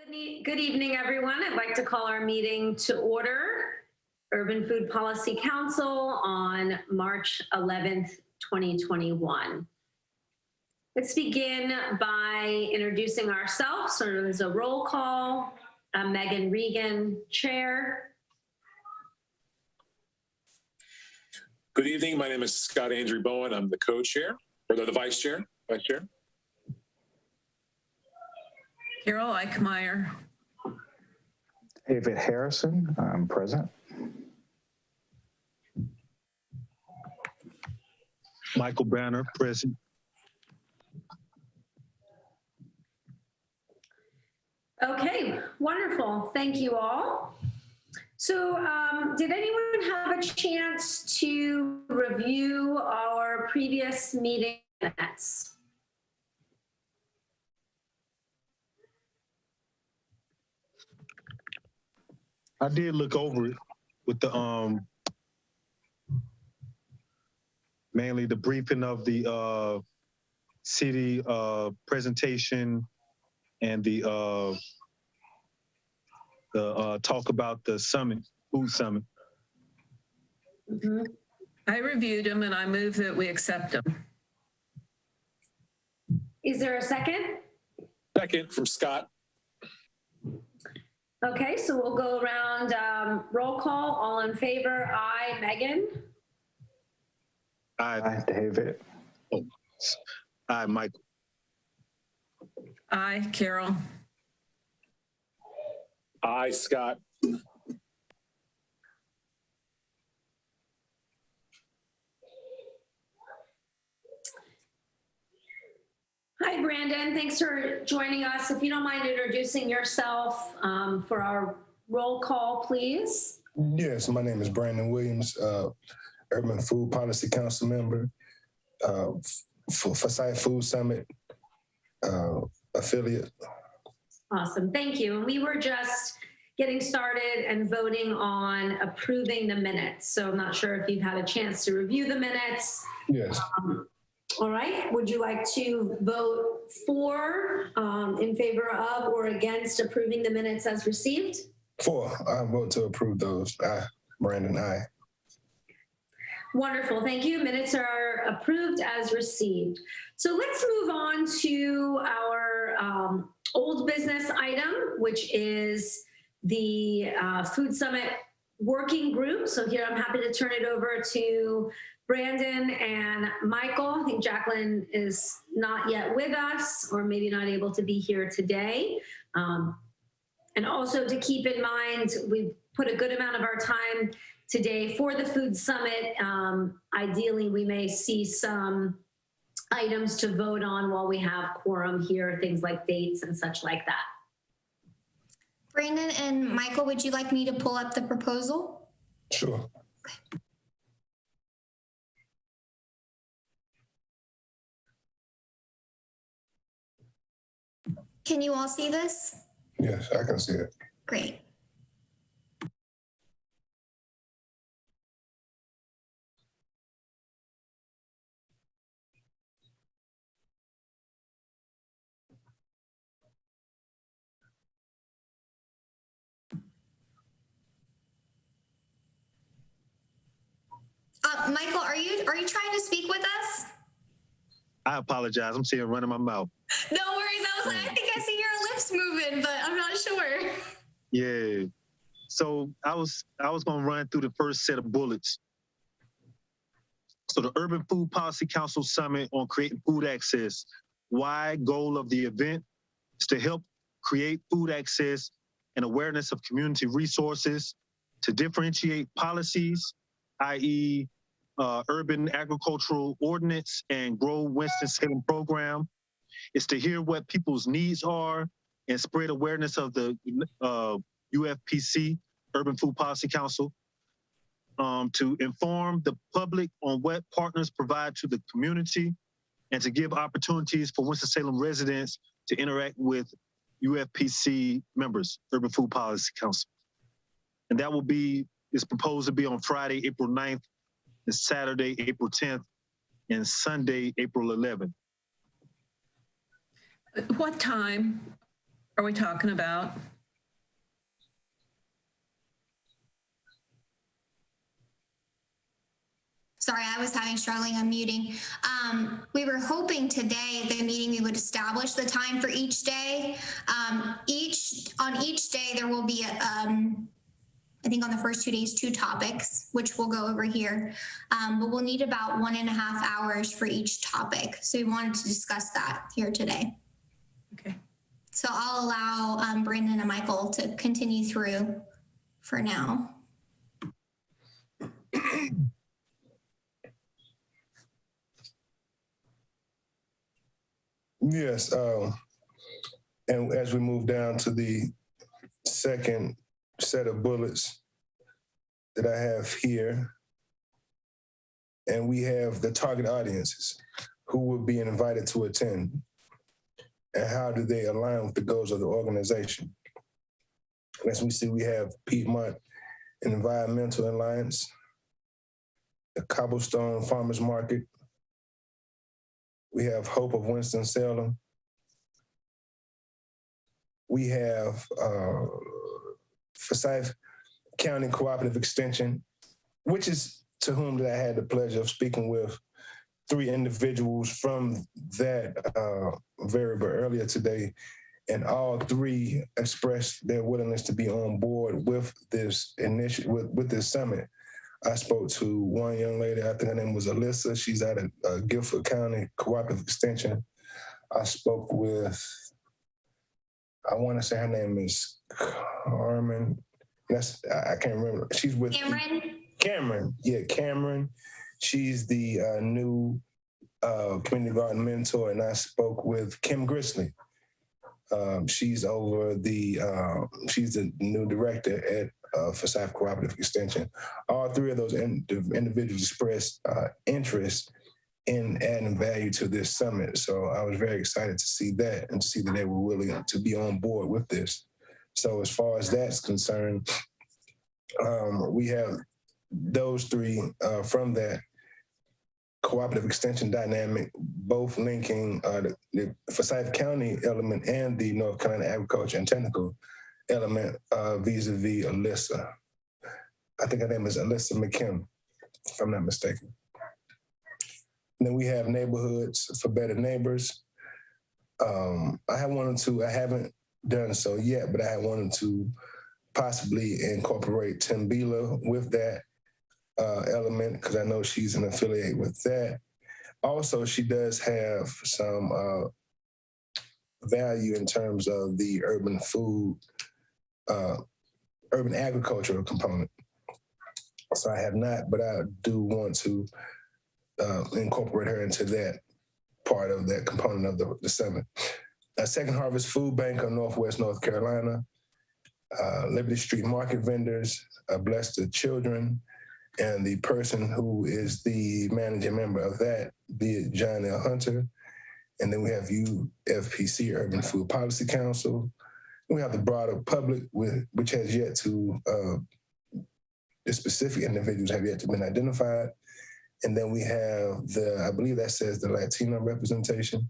Good evening, everyone. I'd like to call our meeting to order. Urban Food Policy Council on March 11th, 2021. Let's begin by introducing ourselves, sort of as a roll call. I'm Megan Regan, Chair. Good evening. My name is Scott Andrew Bowen. I'm the co-chair, or the vice chair. Carol Eichmeyer. David Harrison, I'm present. Michael Banner, present. Okay, wonderful. Thank you all. So did anyone have a chance to review our previous meeting minutes? I did look over it with the mainly the briefing of the city presentation and the talk about the summit, food summit. Mm-hmm. I reviewed them and I move that we accept them. Is there a second? Second from Scott. Okay, so we'll go around roll call. All in favor? Aye. Megan? Aye. David. Oh. Aye, Michael. Aye, Carol. Aye, Scott. Hi, Brandon. Thanks for joining us. If you don't mind introducing yourself for our roll call, please. Yes, my name is Brandon Williams, Urban Food Policy Council member for Site Food Summit affiliate. Awesome. Thank you. And we were just getting started and voting on approving the minutes. So I'm not sure if you've had a chance to review the minutes. Yes. All right. Would you like to vote for, in favor of, or against approving the minutes as received? For, I vote to approve those. Aye. Brandon, aye. Wonderful. Thank you. Minutes are approved as received. So let's move on to our old business item, which is the Food Summit Working Group. So here I'm happy to turn it over to Brandon and Michael. I think Jacqueline is not yet with us, or maybe not able to be here today. And also to keep in mind, we put a good amount of our time today for the Food Summit. Ideally, we may see some items to vote on while we have quorum here, things like dates and such like that. Brandon and Michael, would you like me to pull up the proposal? Sure. Okay. Can you all see this? Yes, I can see it. Great. Michael, are you trying to speak with us? I apologize. I'm seeing running my mouth. No worries. I was like, I think I see your lips moving, but I'm not sure. Yeah. So I was going to run through the first set of bullets. So the Urban Food Policy Council Summit on Creating Food Access. Why? Goal of the event is to help create food access and awareness of community resources, to differentiate policies, i.e. Urban Agricultural Ordinance and Grow Winston-Salem program. Is to hear what people's needs are and spread awareness of the UFPC, Urban Food Policy Council, to inform the public on what partners provide to the community, and to give opportunities for Winston-Salem residents to interact with UFPC members, Urban Food Policy Council. And that will be, it's proposed to be on Friday, April 9th, and Saturday, April 10th, and Sunday, April 11th. What time? are we talking about? Sorry, I was struggling unmuting. We were hoping today at the meeting we would establish the time for each day. On each day there will be, I think on the first 2 days, 2 topics, which we'll go over here. But we'll need about 1.5 hours for each topic. So we wanted to discuss that here today. Okay. So I'll allow Brandon and Michael to continue through for now. Yes, and as we move down to the second set of bullets that I have here, and we have the target audiences who will be invited to attend, and how do they align with the goals of the organization. As we see, we have Piedmont Environmental Alliance, the Cobblestone Farmers Market, we have Hope of Winston-Salem. We have Forsyth County Cooperative Extension, which is to whom that I had the pleasure of speaking with 3 individuals from that variable earlier today. And all 3 expressed their willingness to be on board with this initiative, with this summit. I spoke to one young lady, I think her name was Alyssa. She's out of Guilford County Cooperative Extension. I spoke with, I want to say her name is Carmen. I can't remember. She's with Cameron. Yeah, Cameron. She's the new community garden mentor. And I spoke with Kim Grisley. She's over she's the new director at Forsyth Cooperative Extension. All 3 of those individuals expressed interest in adding value to this summit. So I was very excited to see that and to see that they were willing to be on board with this. So as far as that's concerned, we have those 3 from that cooperative extension dynamic, both linking the Forsyth County element and the North Carolina agriculture and technical element vis-a-vis Alyssa. I think her name is Alyssa McKim, if I'm not mistaken. And then we have Neighborhoods for Better Neighbors. I haven't done so yet, but I wanted to possibly incorporate Timbila with that element, because I know she's an affiliate with that. Also, she does have some value in terms of the urban food, urban agricultural component. So I have not, but I do want to incorporate her into that part of that component of the summit. Second Harvest Food Bank of Northwest North Carolina, Liberty Street Market Vendors, Bless the Children, and the person who is the managing member of that, be it John L. Hunter. And then we have UFPC, Urban Food Policy Council. We have the broader public, which has yet to, the specific individuals have yet to been identified. And then we have I believe that says the Latino representation.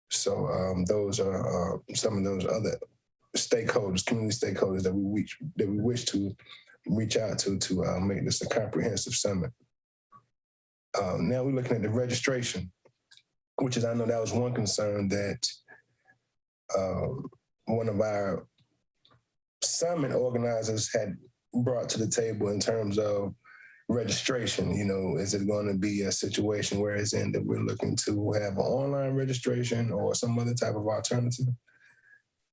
So those are some of those other stakeholders, community stakeholders that we wish to reach out to make this a comprehensive summit. Now we're looking at the registration, which is, I know that was one concern that one of our summit organizers had brought to the table in terms of registration. You know, is it going to be a situation where it's in that we're looking to have an online registration or some other type of alternative?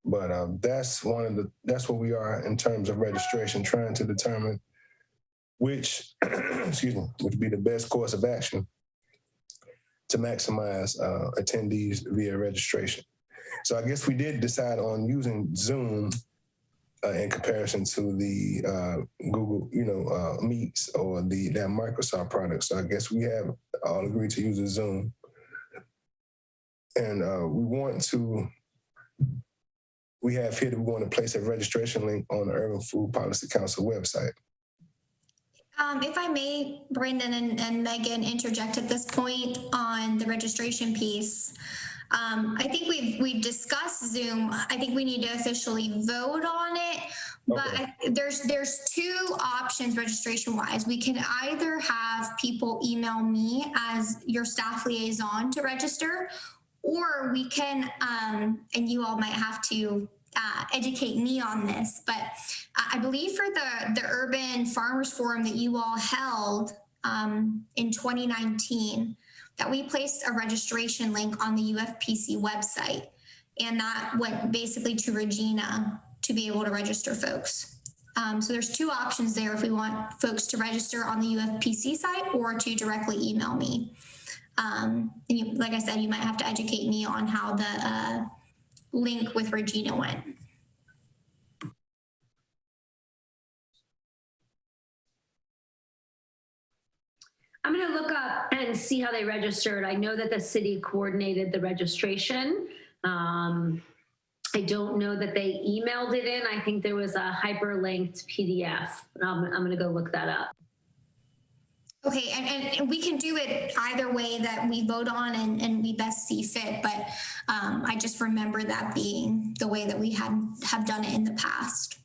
But that's what we are in terms of registration, trying to determine which, would be the best course of action to maximize attendees via registration. So I guess we did decide on using Zoom in comparison to the Google, Meets or that Microsoft product. So I guess we have all agreed to use a Zoom. And we have here that we want to place a registration link on the Urban Food Policy Council website. If I may, Brandon and Megan, interject at this point on the registration piece. I think we've discussed Zoom. I think we need to officially vote on it. But there's two options registration wise. We can either have people email me as your staff liaison to register, or we can, and you all might have to educate me on this, but I believe for the Urban Farmers Forum that you all held in 2019, that we placed a registration link on the UFPC website, and that went basically to Regina to be able to register folks. So there's two options there if we want folks to register on the UFPC site or to directly email me. And like I said, you might have to educate me on how the link with Regina went. I'm going to look up and see how they registered. I know that the city coordinated the registration. I don't know that they emailed it in. I think there was a hyperlinked PDF. I'm going to go look that up. Okay, and we can do it either way that we vote on and we best see fit, but I just remember that being the way that we have done it in the past.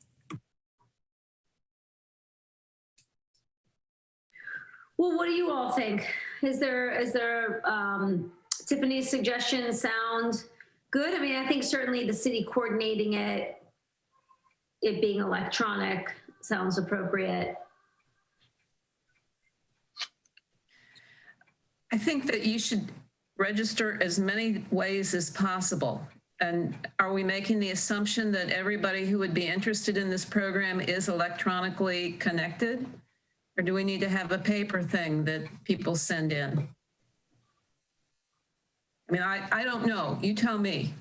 Well, what do you all think? Is there Tiffany's suggestion sound good? I mean, I think certainly the city coordinating it being electronic sounds appropriate. I think that you should register as many ways as possible. And are we making the assumption that everybody who would be interested in this program is electronically connected? Or do we need to have a paper thing that people send in? I mean, I don't know. You tell me.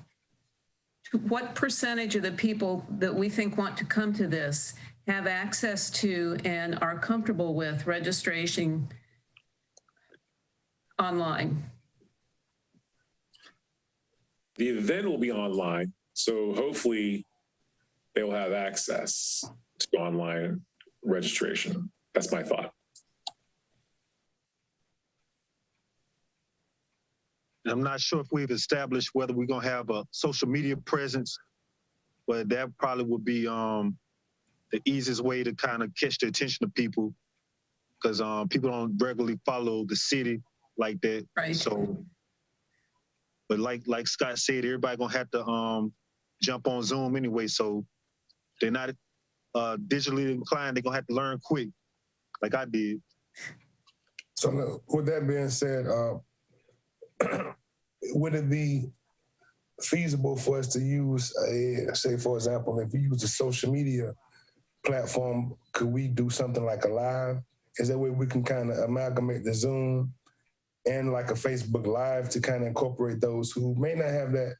What percentage of the people that we think want to come to this have access to and are comfortable with registration online? The event will be online, so hopefully they will have access to online registration. That's my thought. I'm not sure if we've established whether we're gonna have a social media presence, but that probably would be the easiest way to kind of catch the attention of people, because people don't regularly follow the city like that. Right. So, but like Scott said, everybody gonna have to jump on Zoom anyway. So they're not digitally inclined. They're gonna have to learn quick, like I did. So with that being said, would it be feasible for us to use, say, for example, if we use the social media platform, could we do something like a live? Is that way we can kind of amalgamate the Zoom and like a Facebook Live to kind of incorporate those who may not have that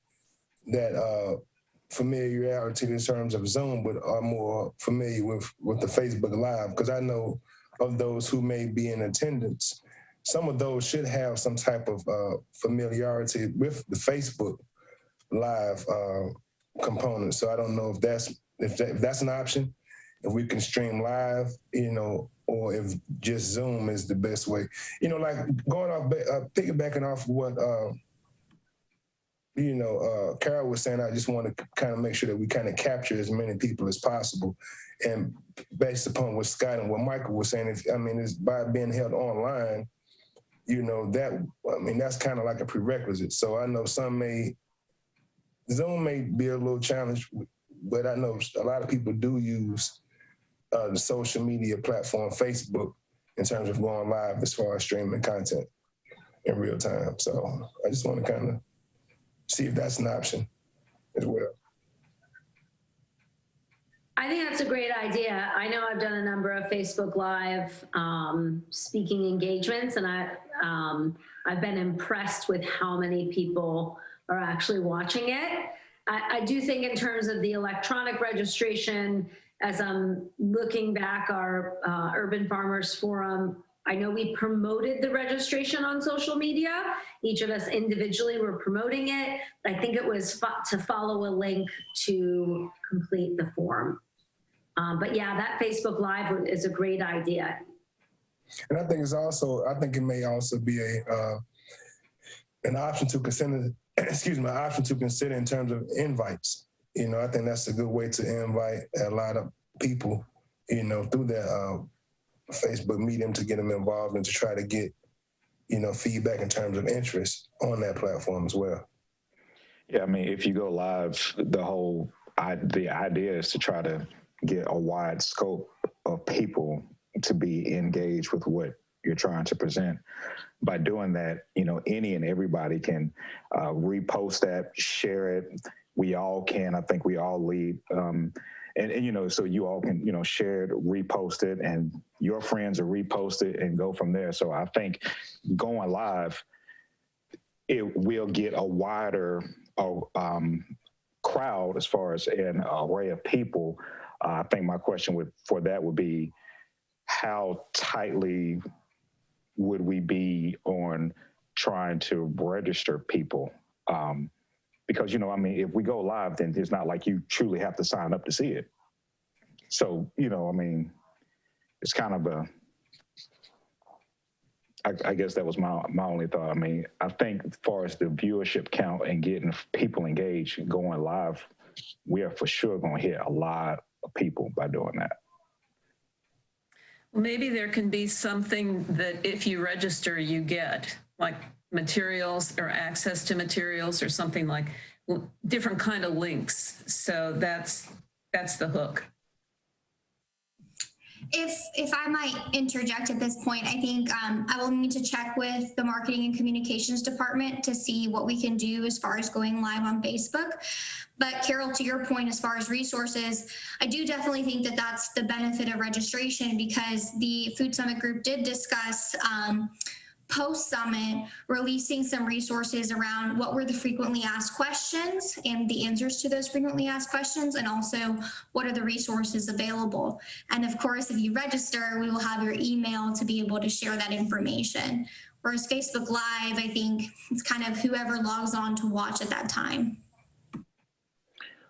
familiarity in terms of Zoom, but are more familiar with the Facebook Live? Because I know of those who may be in attendance, some of those should have some type of familiarity with the Facebook Live component. So I don't know if that's an option, if we can stream live, or if just Zoom is the best way. Like going off, piggybacking off what Carol was saying, I just want to kind of make sure that we kind of capture as many people as possible. And based upon what Scott and what Michael was saying, it's by being held online, that's kind of like a prerequisite. So I know Zoom may be a little challenge, but I know a lot of people do use the social media platform, Facebook, in terms of going live as far as streaming content in real time. So I just want to kind of see if that's an option as well. I think that's a great idea. I know I've done a number of Facebook Live speaking engagements, and I've been impressed with how many people are actually watching it. I do think in terms of the electronic registration, as I'm looking back, our Urban Farmers Forum, I know we promoted the registration on social media. Each of us individually were promoting it. I think it was to follow a link to complete the form. But yeah, that Facebook Live is a great idea. And I think it may also be an option to consider excuse me, option to consider in terms of invites. I think that's a good way to invite a lot of people, through their Facebook medium to get them involved and to try to get, feedback in terms of interest on that platform as well. Yeah, I mean, if you go live, the idea is to try to get a wide scope of people to be engaged with what you're trying to present. By doing that, any and everybody can repost that, share it. We all can. I think we all lead. So you all can, share it, repost it, and your friends will repost it and go from there. So I think going live, it will get a wider crowd as far as an array of people. I think my question for that would be, how tightly would we be on trying to register people? Because, if we go live, then it's not like you truly have to sign up to see it. So, it's kind of I guess that was my only thought. I think as far as the viewership count and getting people engaged and going live, we are for sure going to hit a lot of people by doing that. Well, maybe there can be something that if you register, you get, like materials or access to materials or something, like different kind of links. So that's the hook. If I might interject at this point, I think I will need to check with the marketing and communications department to see what we can do as far as going live on Facebook. But Carol, to your point, as far as resources, I do definitely think that that's the benefit of registration, because the Food Summit group did discuss post-summit releasing some resources around what were the frequently asked questions and the answers to those frequently asked questions, and also what are the resources available. And of course, if you register, we will have your email to be able to share that information. Whereas Facebook Live, I think it's kind of whoever logs on to watch at that time.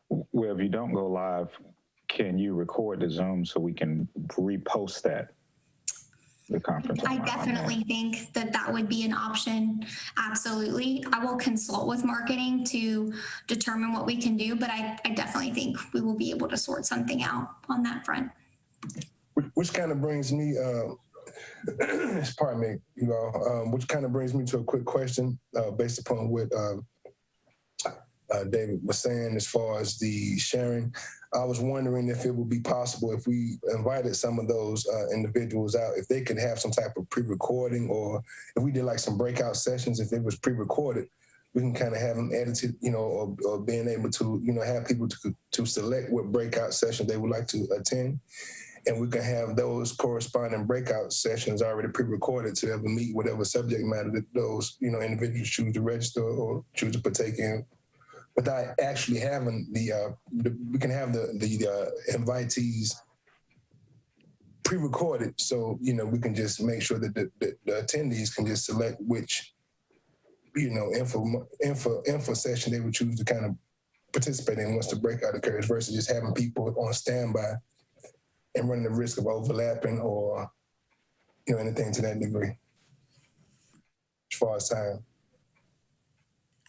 Well, if you don't go live, can you record the Zoom so we can repost that? The conference. I definitely think that would be an option. Absolutely. I will consult with marketing to determine what we can do, but I definitely think we will be able to sort something out on that front. Which kind of brings me, pardon me, which kind of brings me to a quick question based upon what David was saying as far as the sharing. I was wondering if it would be possible if we invited some of those individuals out, if they could have some type of pre-recording, or if we did like some breakout sessions, if it was pre-recorded, we can kind of have them edited, or being able to, have people to select what breakout session they would like to attend. And we can have those corresponding breakout sessions already pre-recorded to ever meet whatever subject matter that those, individuals choose to register or choose to partake in, without actually having we can have the invitees pre-recorded, so we can just make sure that the attendees can just select which info session they would choose to kind of participate in once the breakout occurs, versus just having people on standby and running the risk of overlapping or anything to that degree as far as time.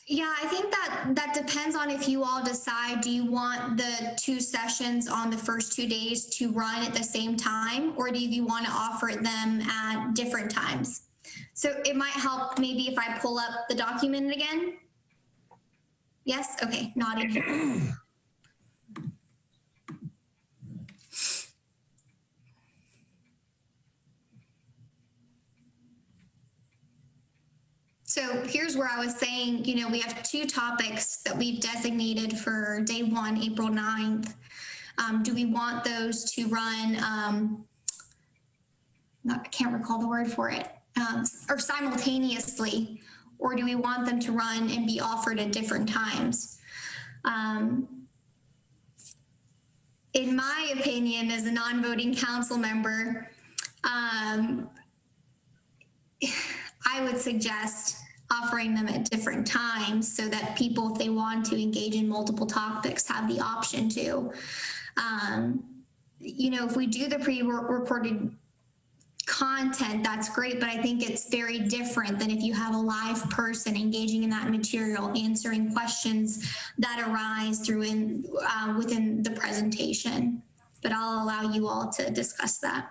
Yeah, I think that depends on if you all decide, do you want the 2 sessions on the first 2 days to run at the same time, or do you want to offer them at different times? So it might help maybe if I pull up the document again. Yes? Okay, nodding. So here's where I was saying, we have 2 topics that we've designated for day 1, April 9th. Do we want those to run, I can't recall the word for it, or simultaneously, or do we want them to run and be offered at different times? In my opinion, as a non-voting council member, I would suggest offering them at different times so that people, if they want to engage in multiple topics, have the option to. If we do the pre-recorded content, that's great, but I think it's very different than if you have a live person engaging in that material, answering questions that arise within the presentation. But I'll allow you all to discuss that.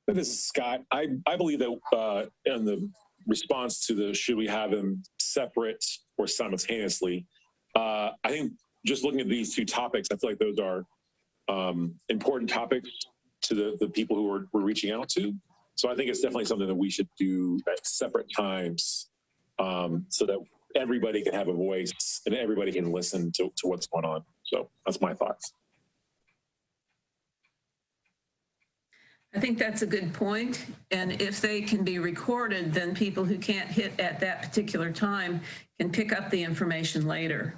This is Scott. I believe that in the response to the should we have them separate or simultaneously, I think just looking at these two topics, I feel like those are important topics to the people who we're reaching out to. So I think it's definitely something that we should do at separate times so that everybody can have a voice and everybody can listen to what's going on. So that's my thoughts. I think that's a good point. And if they can be recorded, then people who can't hit at that particular time can pick up the information later.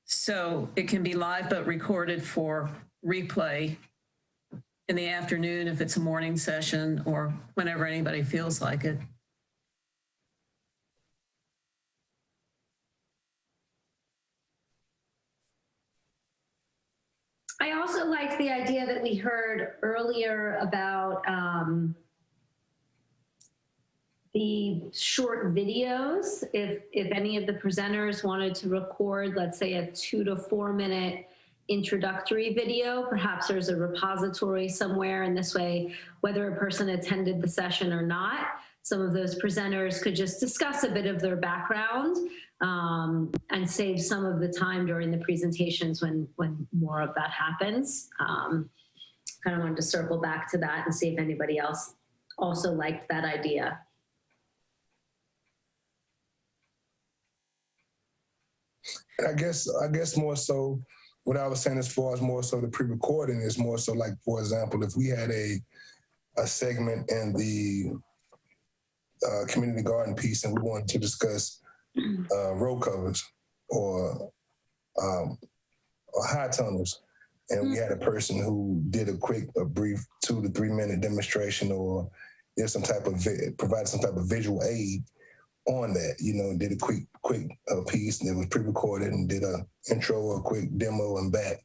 So it can be live but recorded for replay in the afternoon if it's a morning session or whenever anybody feels like it. I also liked the idea that we heard earlier about the short videos. If any of the presenters wanted to record, let's say a 2 to 4 minute introductory video, perhaps there's a repository somewhere, and this way, whether a person attended the session or not, some of those presenters could just discuss a bit of their background and save some of the time during the presentations when more of that happens. Kind of wanted to circle back to that and see if anybody else also liked that idea. And I guess more so what I was saying as far as more so the pre-recording is more so like, for example, if we had a segment in the community garden piece and we wanted to discuss road covers or high tunnels, and we had a person who did a brief 2 to 3 minute demonstration or did some type of provided some type of visual aid on that, did a quick piece that was pre-recorded and did a intro, a quick demo and back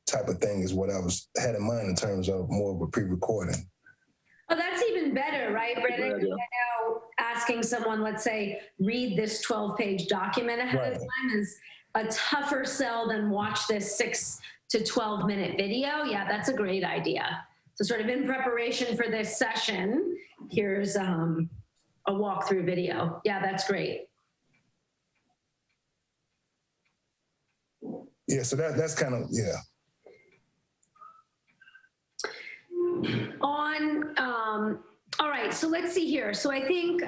type of thing is what I had in mind in terms of more of a pre-recording. Oh, that's even better, right, Brandon? I know asking someone, let's say, read this 12-page document ahead of time is a tougher sell than watch this 6 to 12-minute video. Yeah, that's a great idea. So sort of in preparation for this session, here's a walkthrough video. Yeah, that's great. Yeah, so that's kind of, yeah. All right, so let's see here. So I think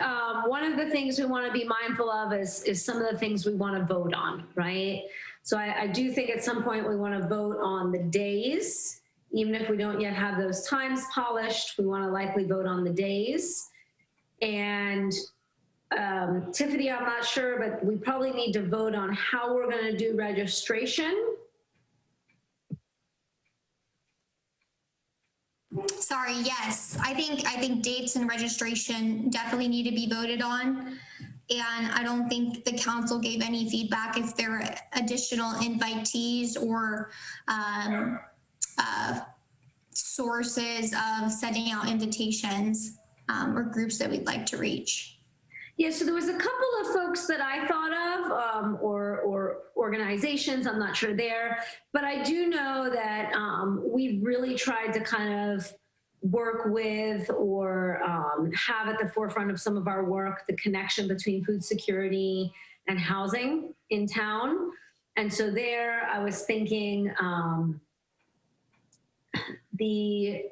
one of the things we want to be mindful of is some of the things we want to vote on, right? So I do think at some point we want to vote on the days, even if we don't yet have those times polished, we want to likely vote on the days. And Tiffany, I'm not sure, but we probably need to vote on how we're going to do registration. Sorry, yes. I think dates and registration definitely need to be voted on. And I don't think the council gave any feedback if there are additional invitees or sources of sending out invitations or groups that we'd like to reach. Yeah, so there was a couple of folks that I thought of, or organizations, I'm not sure there, but I do know that we've really tried to kind of work with or have at the forefront of some of our work the connection between food security and housing in town. And so there I was thinking the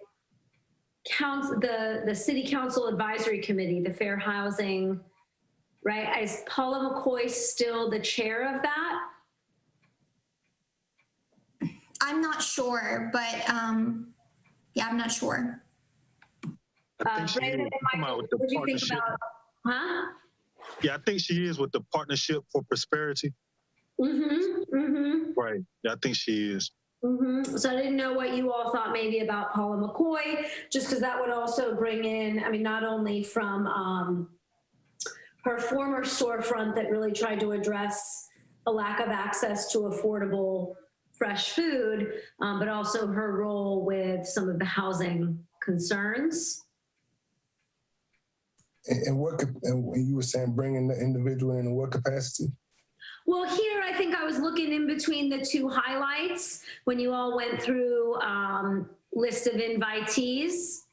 city council advisory committee, the fair housing, right? Is Paula McCoy still the chair of that? I'm not sure, but yeah, I'm not sure. I think she is. Come out with the what do you think partnership. about, huh? Yeah, I think she is with the Partnership for Prosperity. Right. Yeah, I think she is. So I didn't know what you all thought maybe about Paula McCoy, just because that would also bring in, I mean, not only from her former storefront that really tried to address a lack of access to affordable fresh food, but also her role with some of the housing concerns. And you were saying bringing the individual in what capacity? Well, here I think I was looking in between the two highlights when you all went through list of invitees.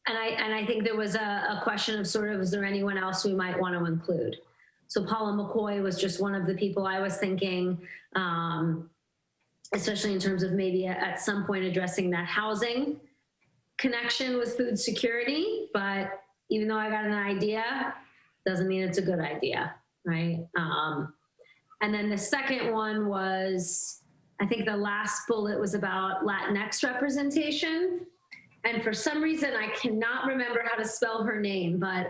And I think there was a question of sort of, is there anyone else we might want to include? So Paula McCoy was just one of the people I was thinking, especially in terms of maybe at some point addressing that housing connection with food security. But even though I got an idea, doesn't mean it's a good idea, right? And then the second one was, I think the last bullet was about Latinx representation. And for some reason, I cannot remember how to spell her name, but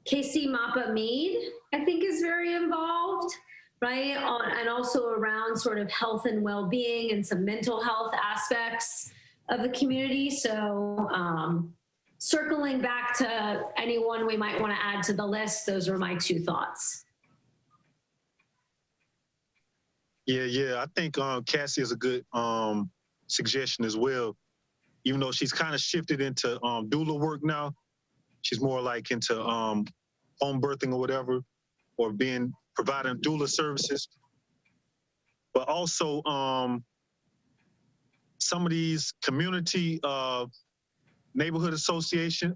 Casey Mapa Mead, I think, is very involved, right? And also around sort of health and well-being and some mental health aspects of the community. So circling back to anyone we might want to add to the list, those are my two thoughts. Yeah. I think Cassie is a good suggestion as well. Even though she's kind of shifted into doula work now, she's more like into home birthing or whatever, or providing doula services. But also some of these community neighborhood associations,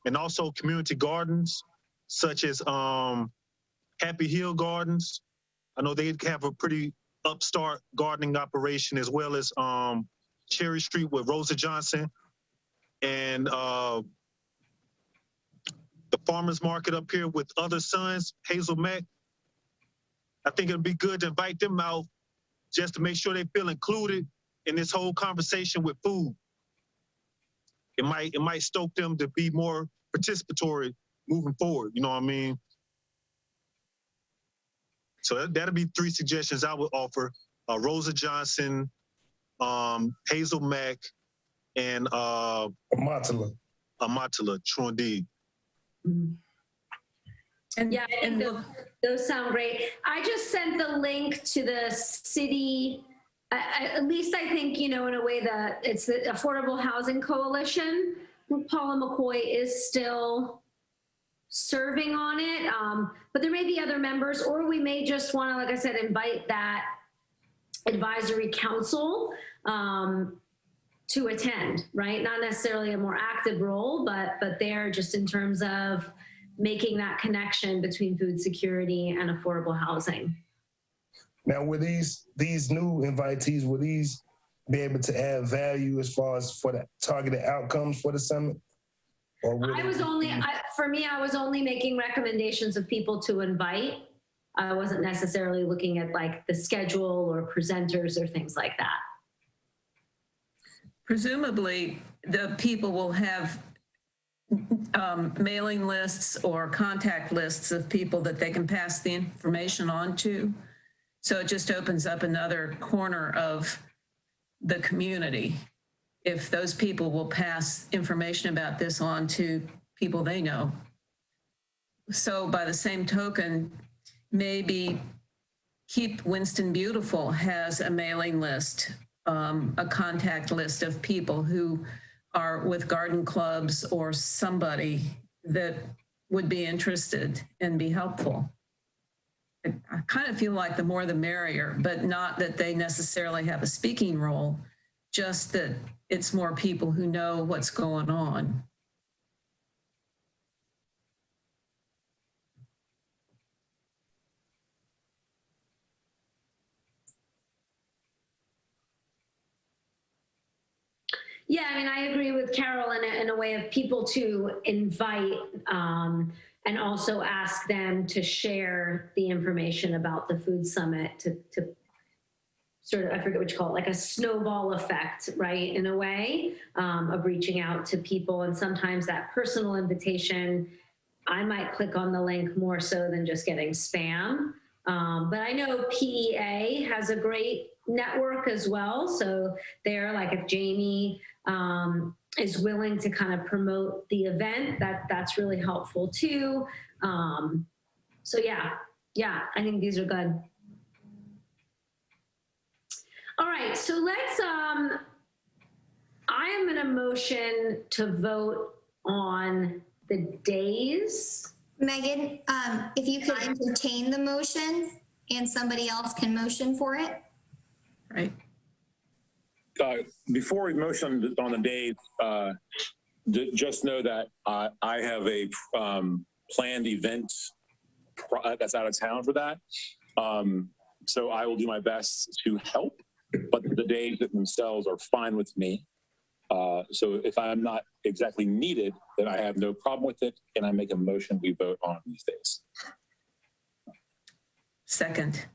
and also community gardens, such as Happy Hill Gardens. I know they have a pretty upstart gardening operation, as well as Cherry Street with Rosa Johnson, and the farmers market up here with Other Sons, Hazel Mack. I think it'd be good to invite them out just to make sure they feel included in this whole conversation with food. It might stoke them to be more participatory moving forward. You know what I mean? So that'll be three suggestions I would offer: Rosa Johnson, Hazel Mack, and Amatala true indeed. Yeah, I think those sound great. I just sent the link to the city, at least I think, in a way that it's the Affordable Housing Coalition. Paula McCoy is still serving on it, but there may be other members, or we may just want to, like I said, invite that advisory council to attend, right? Not necessarily a more active role, but there just in terms of making that connection between food security and affordable housing. Now, will these new invitees, will these be able to add value as far as for the targeted outcomes for the summit? Or I was only making recommendations of people to invite. I wasn't necessarily looking at like the schedule or presenters or things like that. Presumably, the people will have mailing lists or contact lists of people that they can pass the information on to. So it just opens up another corner of the community if those people will pass information about this on to people they know. So by the same token, maybe Keep Winston Beautiful has a mailing list, a contact list of people who are with garden clubs or somebody that would be interested and be helpful. I kind of feel like the more the merrier, but not that they necessarily have a speaking role, just that it's more people who know what's going on. Yeah, I mean, I agree with Carol in a way of people to invite and also ask them to share the information about the food summit to sort of, I forget what you call it, like a snowball effect, right? In a way of reaching out to people. And sometimes that personal invitation, I might click on the link more so than just getting spam. But I know PEA has a great network as well. So they're like, if Jamie is willing to kind of promote the event, that's really helpful too. So yeah, Yeah, I think these are good. All right, so let's, I am going to motion to vote on the days. Megan, if you could entertain the motion and somebody else can motion for it. Right. Before we motion on the days, just know that I have a planned event that's out of town for that. So I will do my best to help, but the days themselves are fine with me. So if I'm not exactly needed, then I have no problem with it, and I make a motion we vote on these days. Second.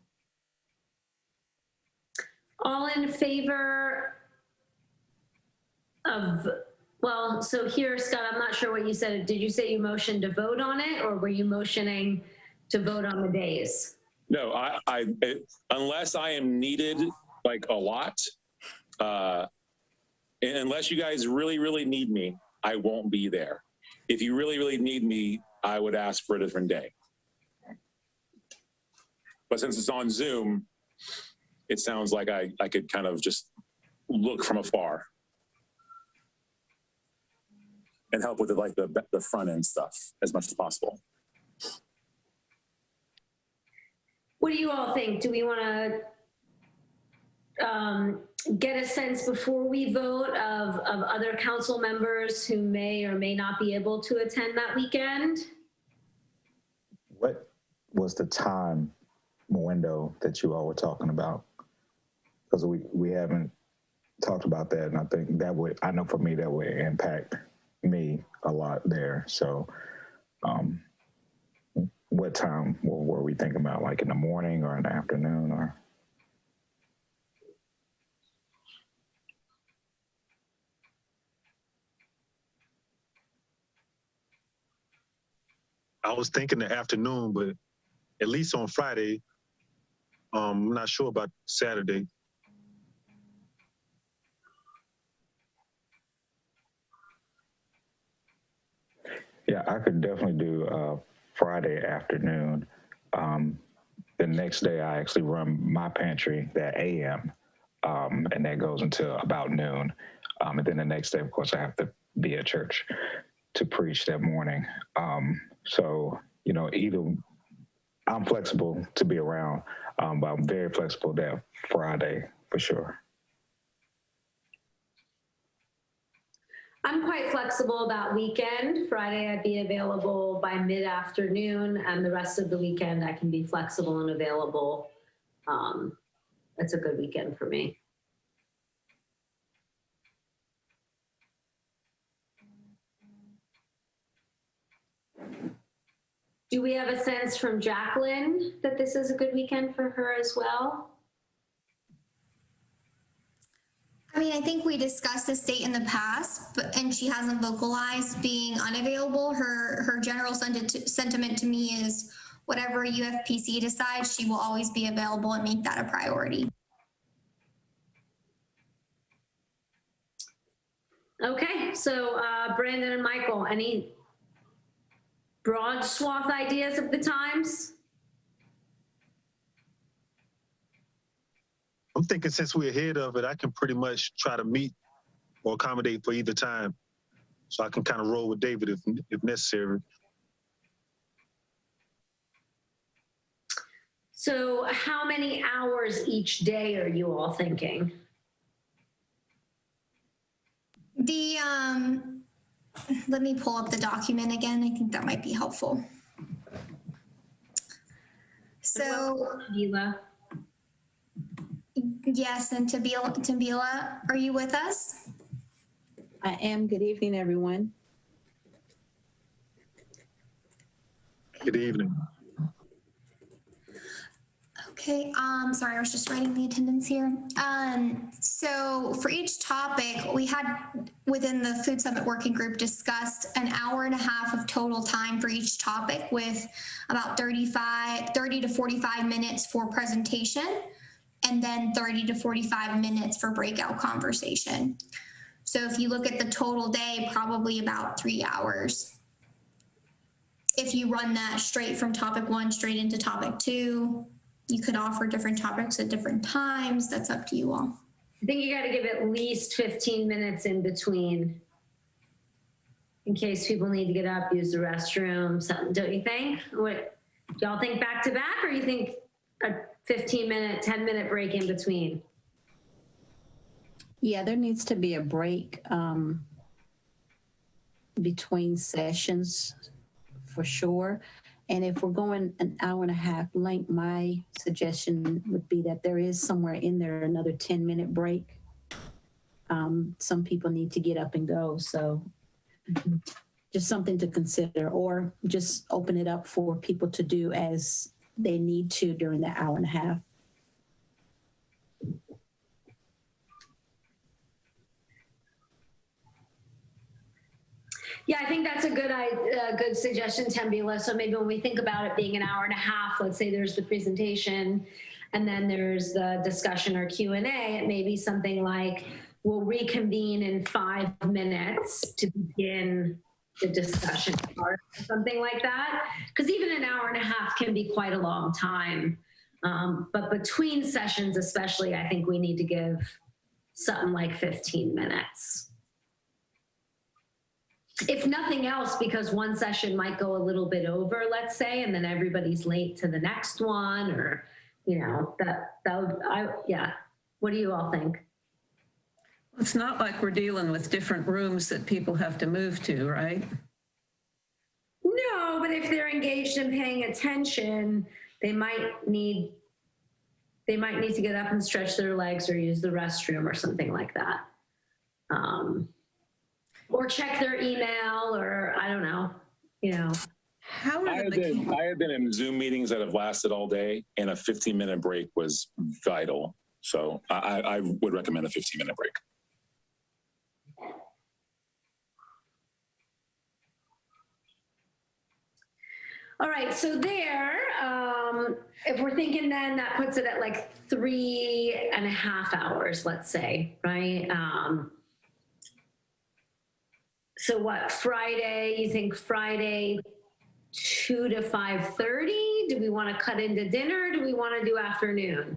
All in favor of, well, so here, Scott, I'm not sure what you said. Did you say you motioned to vote on it, or were you motioning to vote on the days? No, unless I am needed like a lot, unless you guys really, really need me, I won't be there. If you really, really need me, I would ask for a different day. But since it's on Zoom, it sounds like I could kind of just look from afar and help with like the front end stuff as much as possible. What do you all think? Do we want to get a sense before we vote of other council members who may or may not be able to attend that weekend? What was the time window that you all were talking about? Because we haven't talked about that, and I think that would, I know for me, that would impact me a lot there. So what time were we thinking about, like in the morning or in the afternoon, or? I was thinking the afternoon, but at least on Friday, I'm not sure about Saturday. Yeah, I could definitely do Friday afternoon. The next day, I actually run my pantry that AM, and that goes until about noon. And then the next day, of course, I have to be at church to preach that morning. So, you know, either I'm flexible to be around, but I'm very flexible that Friday for sure. I'm quite flexible that weekend. Friday, I'd be available by mid-afternoon, and the rest of the weekend, I can be flexible and available. It's a good weekend for me. Do we have a sense from Jacqueline that this is a good weekend for her as well? I mean, I think we discussed this date in the past, and she hasn't vocalized being unavailable. Her general sentiment to me is whatever UFPC decides, she will always be available and make that a priority. Okay, so Brandon and Michael, any broad swath ideas of the times? I'm thinking since we're ahead of it, I can pretty much try to meet or accommodate for either time. So I can kind of roll with David if necessary. So how many hours each day are you all thinking? Let me pull up the document again. I think that might be helpful. So, yes, and Tabila, are you with us? I am. Good evening, everyone. Good evening. Okay, sorry, I was just writing the attendance here. So for each topic, we had within the Food Summit Working Group discussed an hour and a half of total time for each topic, with about 30 to 45 minutes for presentation, and then 30 to 45 minutes for breakout conversation. So if you look at the total day, probably about 3 hours. if you run that straight from topic 1 straight into topic 2, you could offer different topics at different times. That's up to you all. I think you got to give at least 15 minutes in between in case people need to get up, use the restroom, something, don't you think? What, y'all think back to back, or you think a 15-minute, 10-minute break in between? Yeah, there needs to be a break between sessions for sure. And if we're going an hour and a half length, my suggestion would be that there is somewhere in there another 10-minute break. Some people need to get up and go. So just something to consider, or just open it up for people to do as they need to during that hour and a half. Yeah, I think that's a good suggestion, Tembula. So maybe when we think about it being an hour and a half, let's say there's the presentation and then there's the discussion or Q&A, it may be something like, we'll reconvene in 5 minutes to begin the discussion part, something like that. Because even an hour and a half can be quite a long time. But between sessions especially, I think we need to give something like 15 minutes. If nothing else, because one session might go a little bit over, let's say, and then everybody's late to the next one, or, you know, that would, yeah. What do you all think? It's not like we're dealing with different rooms that people have to move to, right? No, but if they're engaged in paying attention, they might need to get up and stretch their legs or use the restroom or something like that. Or check their email, or I don't know, you know. How I have been in Zoom meetings that have lasted all day, and a 15-minute break was vital. So I would recommend a 15-minute break. All right, so there, if we're thinking then that puts it at like 3.5 hours, let's say, right? So what, Friday, you think Friday 2 to 5:30? Do we want to cut into dinner? Or do we want to do afternoon?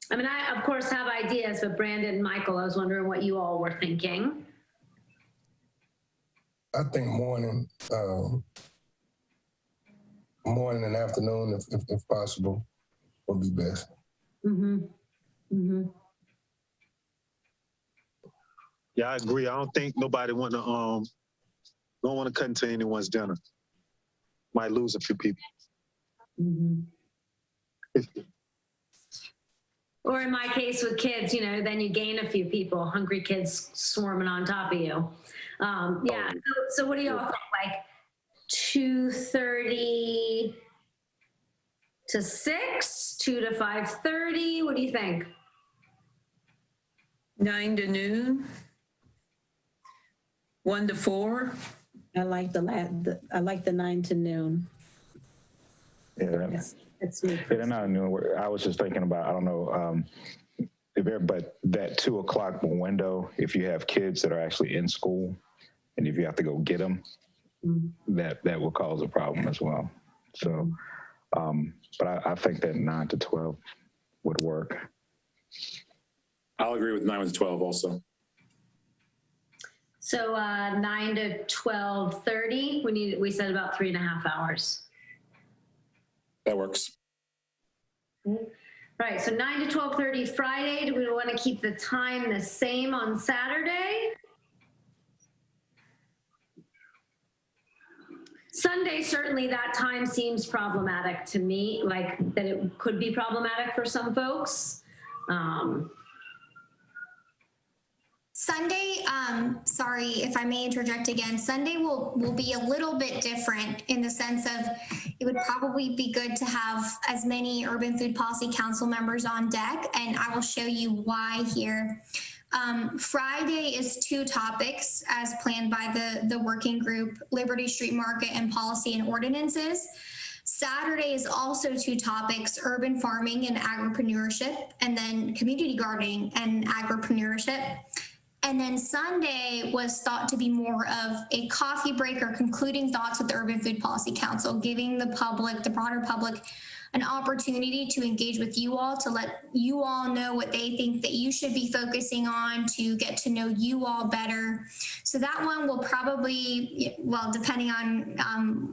I mean, I, of course, have ideas, but Brandon and Michael, I was wondering what you all were thinking. I think morning and afternoon, if possible, would be best. Mm-hmm. Mm-hmm. Yeah, I agree. I don't think nobody don't want to cut into anyone's dinner. Might lose a few people. Mm-hmm. Or in my case with kids, you know, then you gain a few people, hungry kids swarming on top of you. Yeah. So what do y'all think? Like 2:30 to 6, 2 to 5:30? What do you think? 9 to noon, 1 to 4. I like the 9 to noon. Yeah, That's me. yeah, not new. I was just thinking about, I don't know, but that 2 o'clock window, if you have kids that are actually in school, and if you have to go get them, that will cause a problem as well. So, but I think that 9 to 12 would work. I'll agree with 9 to 12 also. So 9 to 12:30. We said about 3.5 hours. That works. Right, so 9 to 12:30 Friday. Do we want to keep the time the same on Saturday? Sunday, certainly that time seems problematic to me, like that it could be problematic for some folks. Sunday, sorry if I may interject again, Sunday will be a little bit different in the sense of it would probably be good to have as many Urban Food Policy Council members on deck, and I will show you why here. Friday is 2 topics as planned by the working group, Liberty Street Market and Policy and Ordinances. Saturday is also two topics, urban farming and agripreneurship, and then community gardening and agripreneurship. And then Sunday was thought to be more of a coffee break or concluding thoughts with the Urban Food Policy Council, giving the public, the broader public, an opportunity to engage with you all, to let you all know what they think that you should be focusing on, to get to know you all better. So that one will probably, well, depending on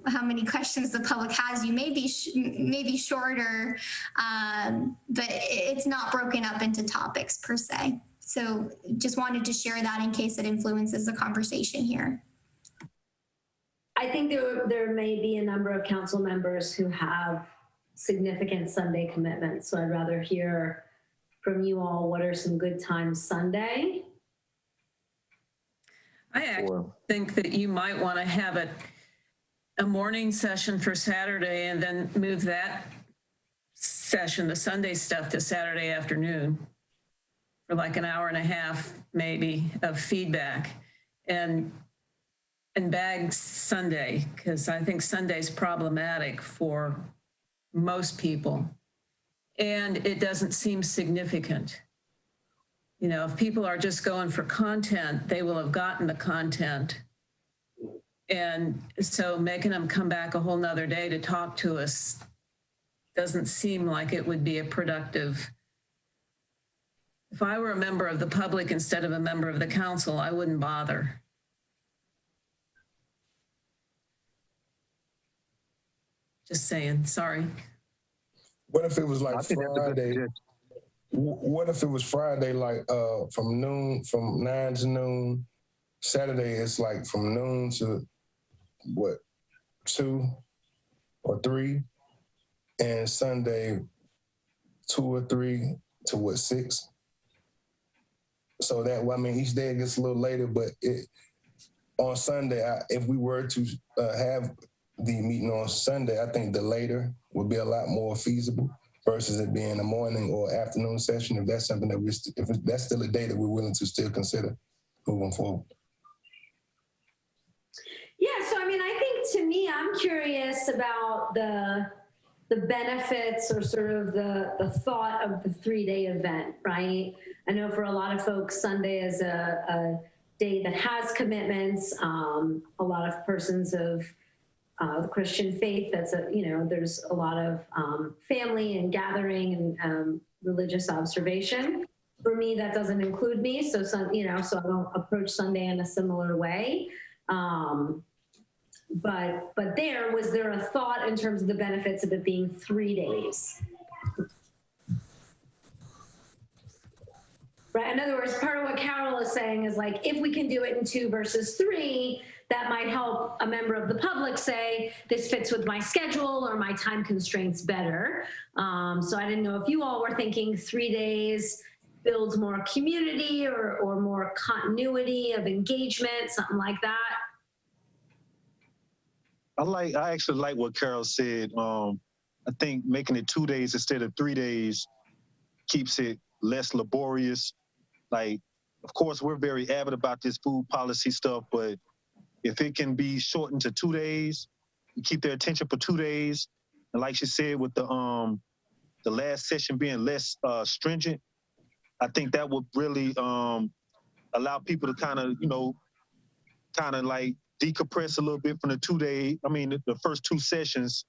how many questions the public has, you may be shorter, but it's not broken up into topics per se. So just wanted to share that in case it influences the conversation here. I think there may be a number of council members who have significant Sunday commitments. So I'd rather hear from you all what are some good times Sunday. I actually think that you might want to have a morning session for Saturday and then move that session, the Sunday stuff, to Saturday afternoon for like an hour and a half maybe of feedback, and bag Sunday, because I think Sunday's problematic for most people, and it doesn't seem significant. You know, if people are just going for content, they will have gotten the content. And so making them come back a whole nother day to talk to us doesn't seem like it would be a productive. If I were a member of the public instead of a member of the council, I wouldn't bother. Just saying, sorry. What if it was like Friday? What if it was Friday, like from 9 to noon? Saturday it's like from noon to what, 2 or 3, and Sunday 2 or 3 to what, 6? So that, well, I mean, each day it gets a little later, but on Sunday, if we were to have the meeting on Sunday, I think the later would be a lot more feasible versus it being a morning or afternoon session. If that's something that if that's still a day that we're willing to still consider moving forward. Yeah, so I mean, I think to me, I'm curious about the benefits or sort of the thought of the 3-day event, right? I know for a lot of folks, Sunday is a day that has commitments. A lot of persons of the Christian faith, there's a lot of family and gathering and religious observation. For me, that doesn't include me, so so I don't approach Sunday in a similar way. But was there a thought in terms of the benefits of it being 3 days? Right. In other words, part of what Carol is saying is like, if we can do it in 2 versus 3, that might help a member of the public say, this fits with my schedule or my time constraints better. So I didn't know if you all were thinking 3 days builds more community or more continuity of engagement, something like that. I actually like what Carol said. I think making it 2 days instead of 3 days keeps it less laborious. Like, of course, we're very avid about this food policy stuff, but if it can be shortened to 2 days, you keep their attention for 2 days. And like she said, with the last session being less stringent, I think that would really allow people to kind of like decompress a little bit from the first 2 sessions,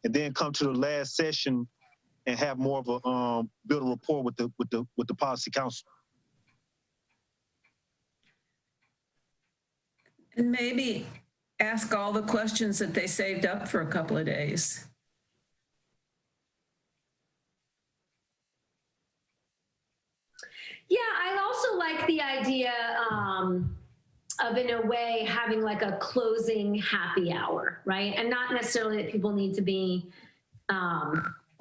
and then come to the last session and have more of a build a rapport with the policy council. And maybe ask all the questions that they saved up for a couple of days. Yeah, I also like the idea of, in a way, having like a closing happy hour, right? And not necessarily that people need to be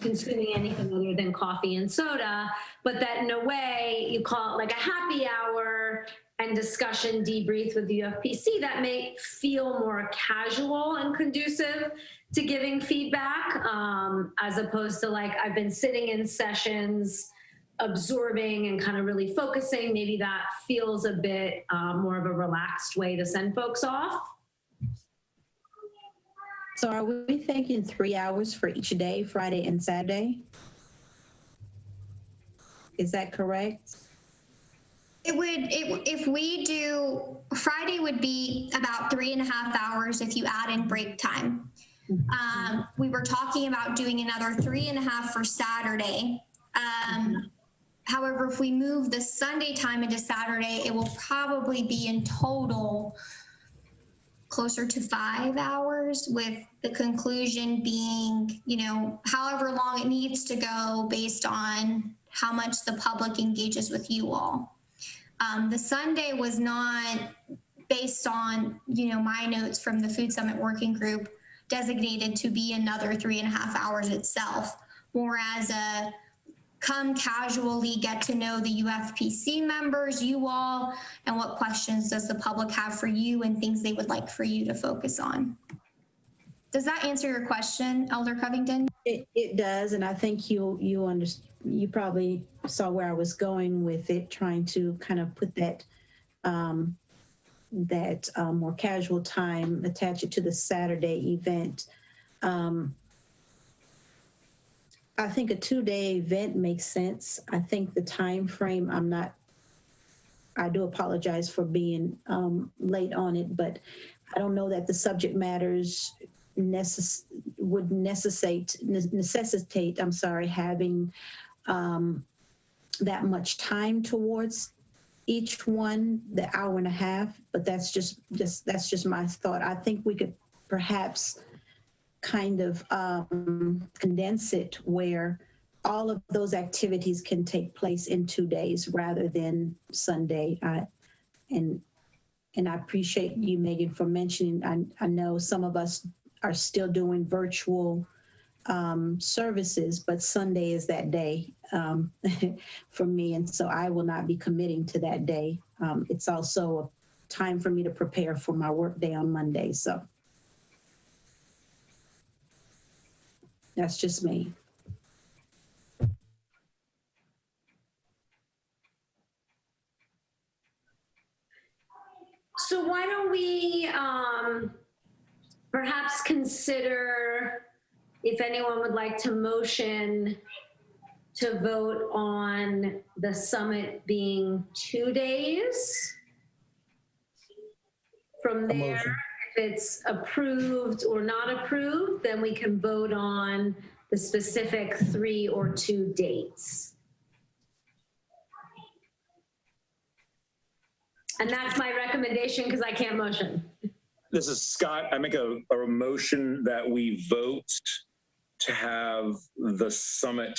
consuming anything other than coffee and soda, but that in a way you call it like a happy hour and discussion debrief with the UFPC that may feel more casual and conducive to giving feedback, as opposed to like, I've been sitting in sessions absorbing and kind of really focusing. Maybe that feels a bit more of a relaxed way to send folks off. So are we thinking 3 hours for each day, Friday and Saturday? Is that correct? If we do, Friday would be about 3.5 hours if you add in break time. We were talking about doing another 3.5 for Saturday. However, if we move the Sunday time into Saturday, it will probably be in total closer to 5 hours, with the conclusion being, however long it needs to go based on how much the public engages with you all. The Sunday was not based on, my notes from the Food Summit Working Group, designated to be another 3.5 hours itself, more as a come casually get to know the UFPC members, you all, and what questions does the public have for you and things they would like for you to focus on. Does that answer your question, Elder Covington? It does, and I think you probably saw where I was going with it, trying to kind of put that more casual time, attach it to the Saturday event. I think a 2-day event makes sense. I think the time frame, I do apologize for being late on it, but I don't know that the subject matters would necessitate, having that much time towards each one, the hour and a half, but that's just my thought. I think we could perhaps kind of condense it where all of those activities can take place in 2 days rather than Sunday. And I appreciate you, Megan, for mentioning, I know some of us are still doing virtual services, but Sunday is that day for me. And so I will not be committing to that day. It's also a time for me to prepare for my work day on Monday. So that's just me. So why don't we perhaps consider if anyone would like to motion to vote on the summit being 2 days. From there, if it's approved or not approved, then we can vote on the specific 3 or 2 dates. And that's my recommendation because I can't motion. This is Scott. I make a motion that we vote to have the summit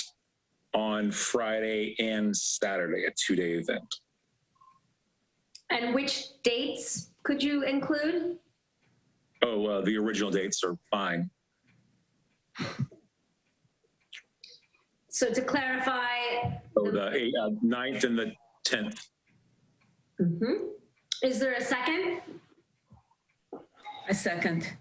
on Friday and Saturday, a 2-day event. And which dates could you include? Oh, the original dates are fine. So to clarify, the 9th and the 10th. Mm-hmm. Is there a second? I second.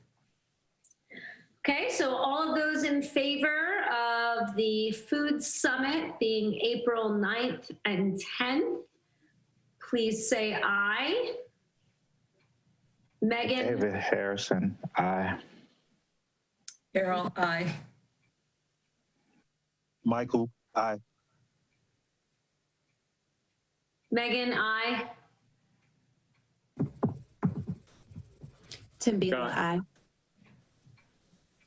Okay, so all of those in favor of the Food Summit being April 9th and 10th, please say aye. Megan? David Harrison, aye. Carol, aye. Michael, aye. Megan, aye. Timbila, aye.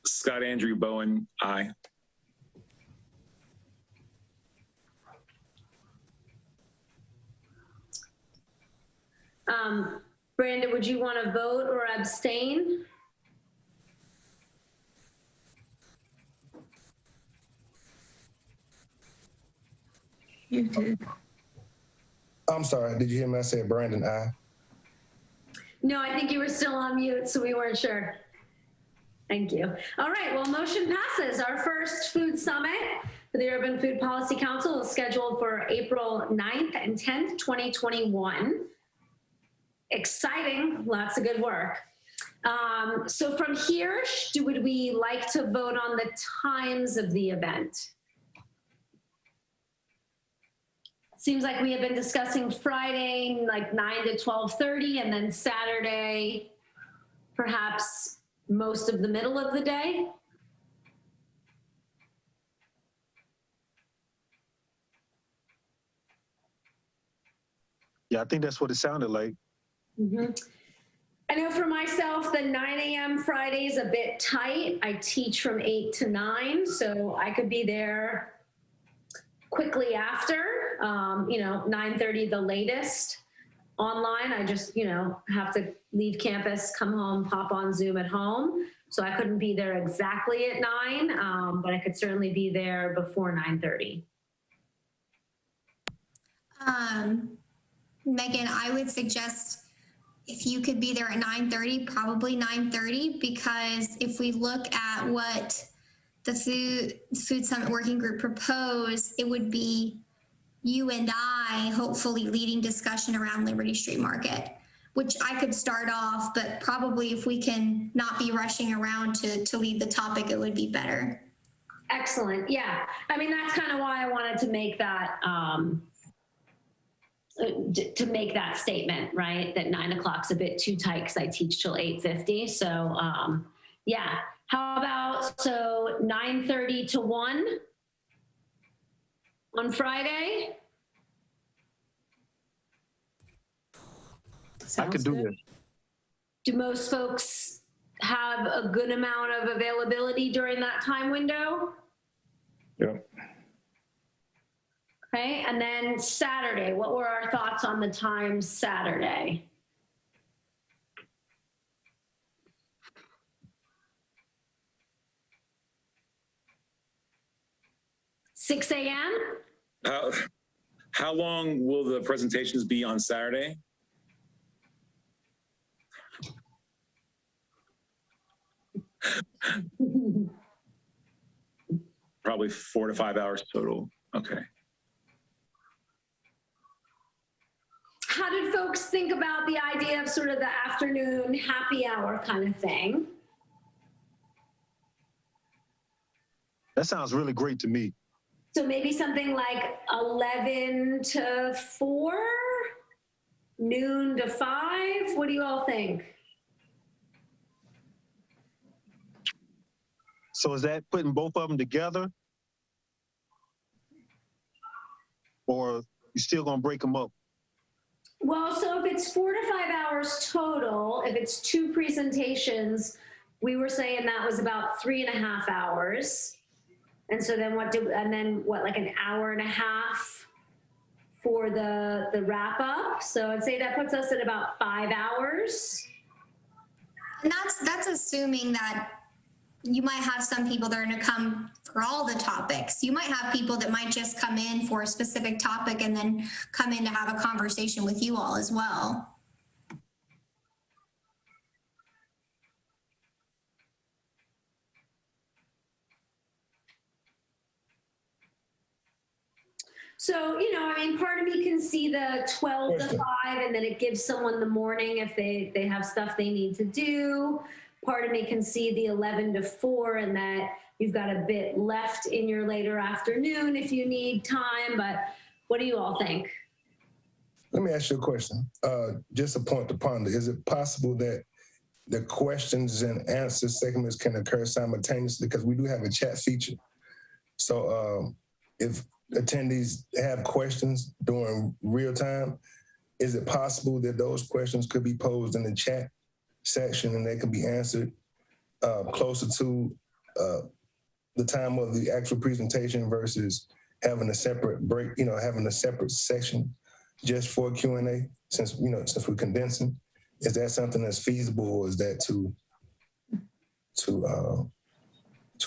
Scott Andrew Bowen, aye. Brandon, would you want to vote or abstain? You did. I'm sorry, did you hear me? I said Brandon, aye. No, I think you were still on mute, so we weren't sure. Thank you. All right, well, motion passes. Our first food summit for the Urban Food Policy Council is scheduled for April 9th and 10th, 2021. Exciting, lots of good work. So from here, would we like to vote on the times of the event? Seems like we have been discussing Friday, like 9 to 12:30, and then Saturday, perhaps most of the middle of the day? Yeah, I think that's what it sounded like. Mm-hmm. I know for myself, the 9 a.m. Friday is a bit tight. I teach from 8 to 9, so I could be there quickly after, 9:30 the latest. Online, I just, have to leave campus, come home, pop on Zoom at home. So I couldn't be there exactly at 9, but I could certainly be there before 9:30. Megan, I would suggest if you could be there at 9:30, probably 9:30, because if we look at what the Food Summit Working Group proposed, it would be you and I hopefully leading discussion around Liberty Street Market, which I could start off, but probably if we can not be rushing around to lead the topic, it would be better. Excellent. Yeah. I mean, that's kind of why I wanted to make that, statement, right? That 9 o'clock's a bit too tight because I teach till 8:50. So, yeah. How about, 9:30 to 1 on Friday? I could do that. Do most folks have a good amount of availability during that time window? Yep. Okay, and then Saturday, what were our thoughts on the time Saturday? $6 a.m.? How long will the presentations be on Saturday? Probably 4 to 5 hours total. Okay. How did folks think about the idea of sort of the afternoon happy hour kind of thing? That sounds really great to me. So maybe something like 11 to 4, noon to 5. What do you all think? So is that putting both of them together? Or you still gonna break them up? Well, so if it's 4 to 5 hours total, if it's 2 presentations, we were saying that was about 3.5 hours. And so then like an hour and a half for the wrap up. So I'd say that puts us at about 5 hours. And that's assuming that you might have some people that are going to come for all the topics. You might have people that might just come in for a specific topic and then come in to have a conversation with you all as well. So, part of me can see the 12 to 5, and then it gives someone the morning if they have stuff they need to do. Part of me can see the 11 to 4, and that you've got a bit left in your later afternoon if you need time. But what do you all think? Let me ask you a question. Just a point to ponder. Is it possible that the questions and answer segments can occur simultaneously? Because we do have a chat feature. So if attendees have questions during real time, is it possible that those questions could be posed in the chat section and they can be answered closer to the time of the actual presentation versus having a separate break, having a separate section just for Q&A, since we're condensing? Is that something that's feasible, or is that too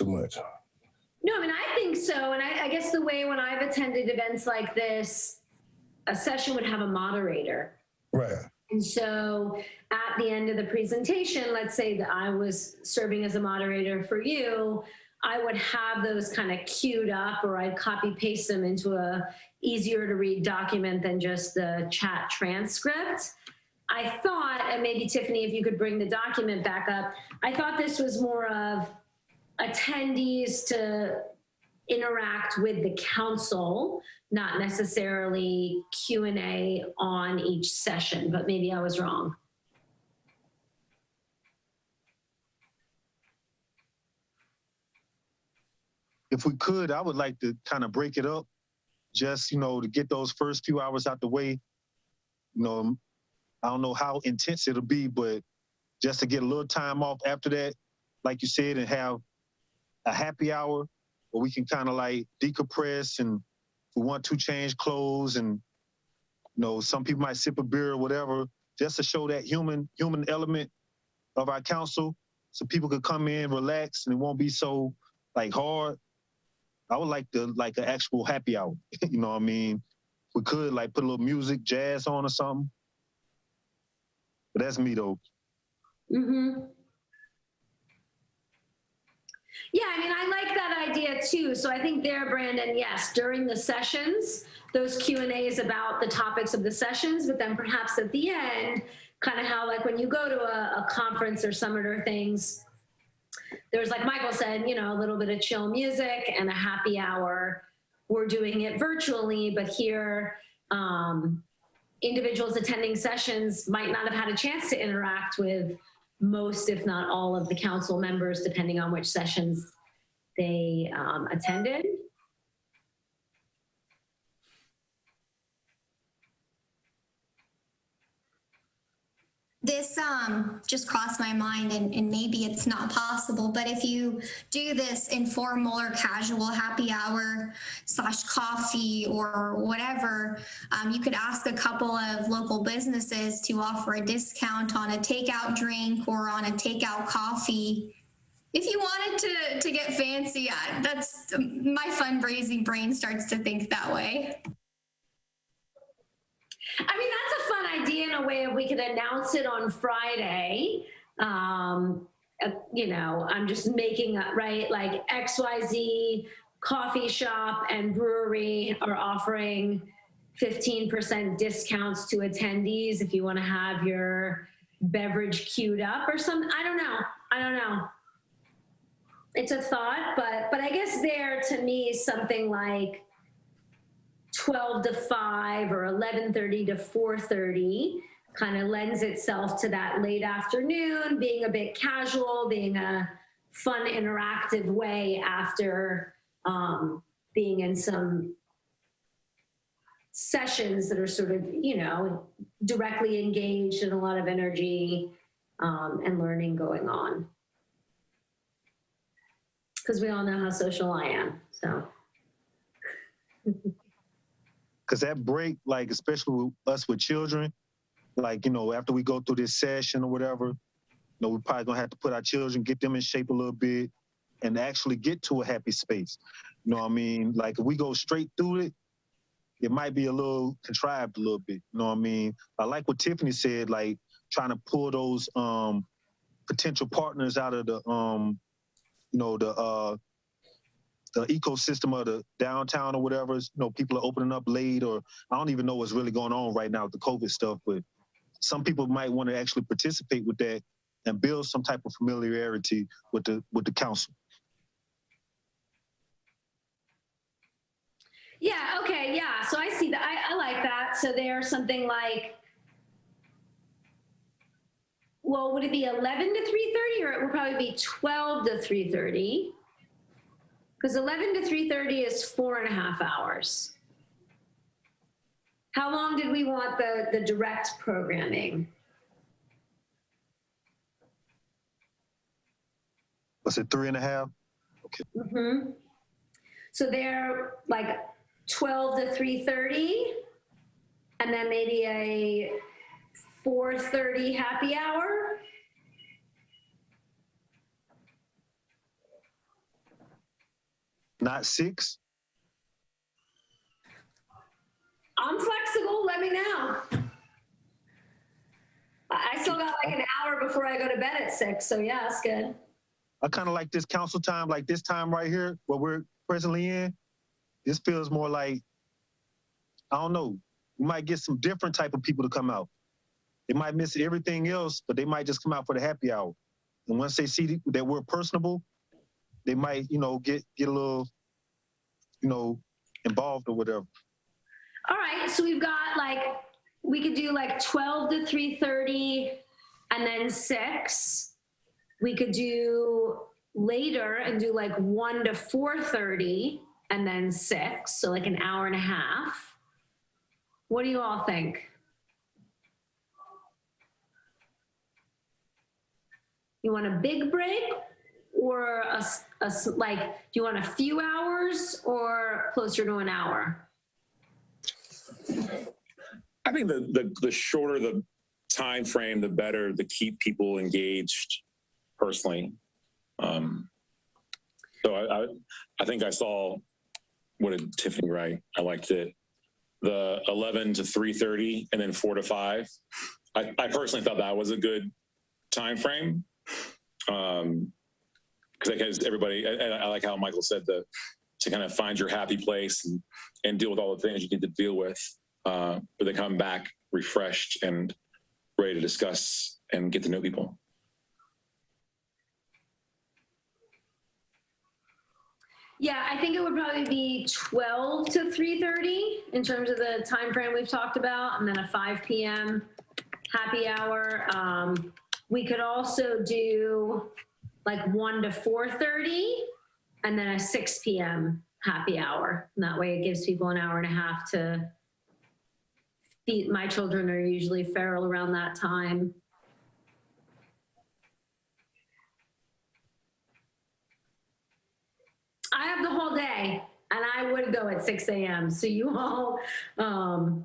much? No, I mean, I think so. And I guess the way when I've attended events like this, a session would have a moderator. Right. And so at the end of the presentation, let's say that I was serving as a moderator for you, I would have those kind of queued up, or I'd copy paste them into a easier to read document than just the chat transcript. I thought, and maybe Tiffany, if you could bring the document back up, I thought this was more of attendees to interact with the council, not necessarily Q&A on each session, but maybe I was wrong. if we could, I would like to kind of break it up, just, to get those first few hours out the way. I don't know how intense it'll be, but just to get a little time off after that, like you said, and have a happy hour where we can kind of like decompress, and if we want to change clothes, and some people might sip a beer or whatever, just to show that human element of our council, so people could come in, relax, and it won't be so like hard. I would like an actual happy hour. You know what I mean? We could like put a little music, jazz on or something. But that's me though. Mm-hmm. Yeah, I mean, I like that idea too. So I think there, Brandon, yes, during the sessions, those Q&As about the topics of the sessions, but then perhaps at the end, kind of how like when you go to a conference or summit or things, there's, like Michael said, a little bit of chill music and a happy hour. We're doing it virtually, but here, individuals attending sessions might not have had a chance to interact with most, if not all, of the council members, depending on which sessions they attended. This just crossed my mind, and maybe it's not possible, but if you do this informal or casual happy hour / coffee or whatever, you could ask a couple of local businesses to offer a discount on a takeout drink or on a takeout coffee. If you wanted to get fancy, that's my fundraising brain starts to think that way. I mean, that's a fun idea in a way. If we could announce it on Friday, I'm just making up, right? Like XYZ coffee shop and brewery are offering 15% discounts to attendees if you want to have your beverage queued up or something. I don't know. It's a thought, but I guess there to me, something like 12 to 5 or 11:30 to 4:30 kind of lends itself to that late afternoon, being a bit casual, being a fun, interactive way after being in some sessions that are sort of, directly engaged and a lot of energy and learning going on. Because we all know how social I am, so. Because that break, like, especially with us with children, like, after we go through this session or whatever, we're probably going to have to put our children, get them in shape a little bit and actually get to a happy space. You know what I mean? Like, if we go straight through it, it might be a little contrived a little bit. You know what I mean? I like what Tiffany said, like, trying to pull those potential partners out of the ecosystem of the downtown or whatever. People are opening up late, or I don't even know what's really going on right now with the COVID stuff, but some people might want to actually participate with that and build some type of familiarity with the council. Yeah, okay, yeah, so I see that, I like that. So there's something like, well, would it be 11 to 3:30 or it would probably be 12 to 3:30? Because 11 to 3:30 is 4.5 hours. How long did we want the direct programming? Was it 3.5? Okay. Mm-hmm. So they're like 12 to 3:30, and then maybe a 4:30 happy hour. Not 6? I'm flexible, let me know. I still got like an hour before I go to bed at 6, so yeah, that's good. I kind of like this council time, like this time right here, what we're presently in. This feels more like, I don't know, we might get some different type of people to come out. They might miss everything else, but they might just come out for the happy hour. And once they see that we're personable, they might, get a little, involved or whatever. All right, so we've got we could do 12 to 3:30 and then 6. We could do later and do like 1 to 4:30 and then 6, so like an hour and a half. What do you all think? You want a big break or like, do you want a few hours or closer to an hour? I think the shorter the time frame, the better to keep people engaged personally. So I think I saw, what did Tiffany write? I liked it. The 11 to 3:30 and then 4 to 5. I personally thought that was a good time frame. Because everybody, and I like how Michael said to kind of find your happy place and deal with all the things you need to deal with, but they come back refreshed and ready to discuss and get to know people. Yeah, I think it would probably be 12 to 3:30 in terms of the time frame we've talked about, and then a 5 p.m. happy hour. We could also do like 1 to 4:30 and then a 6 p.m. happy hour. And that way it gives people an hour and a half to feed. My children are usually feral around that time. I have the whole day and I would go at 6 a.m. So you all,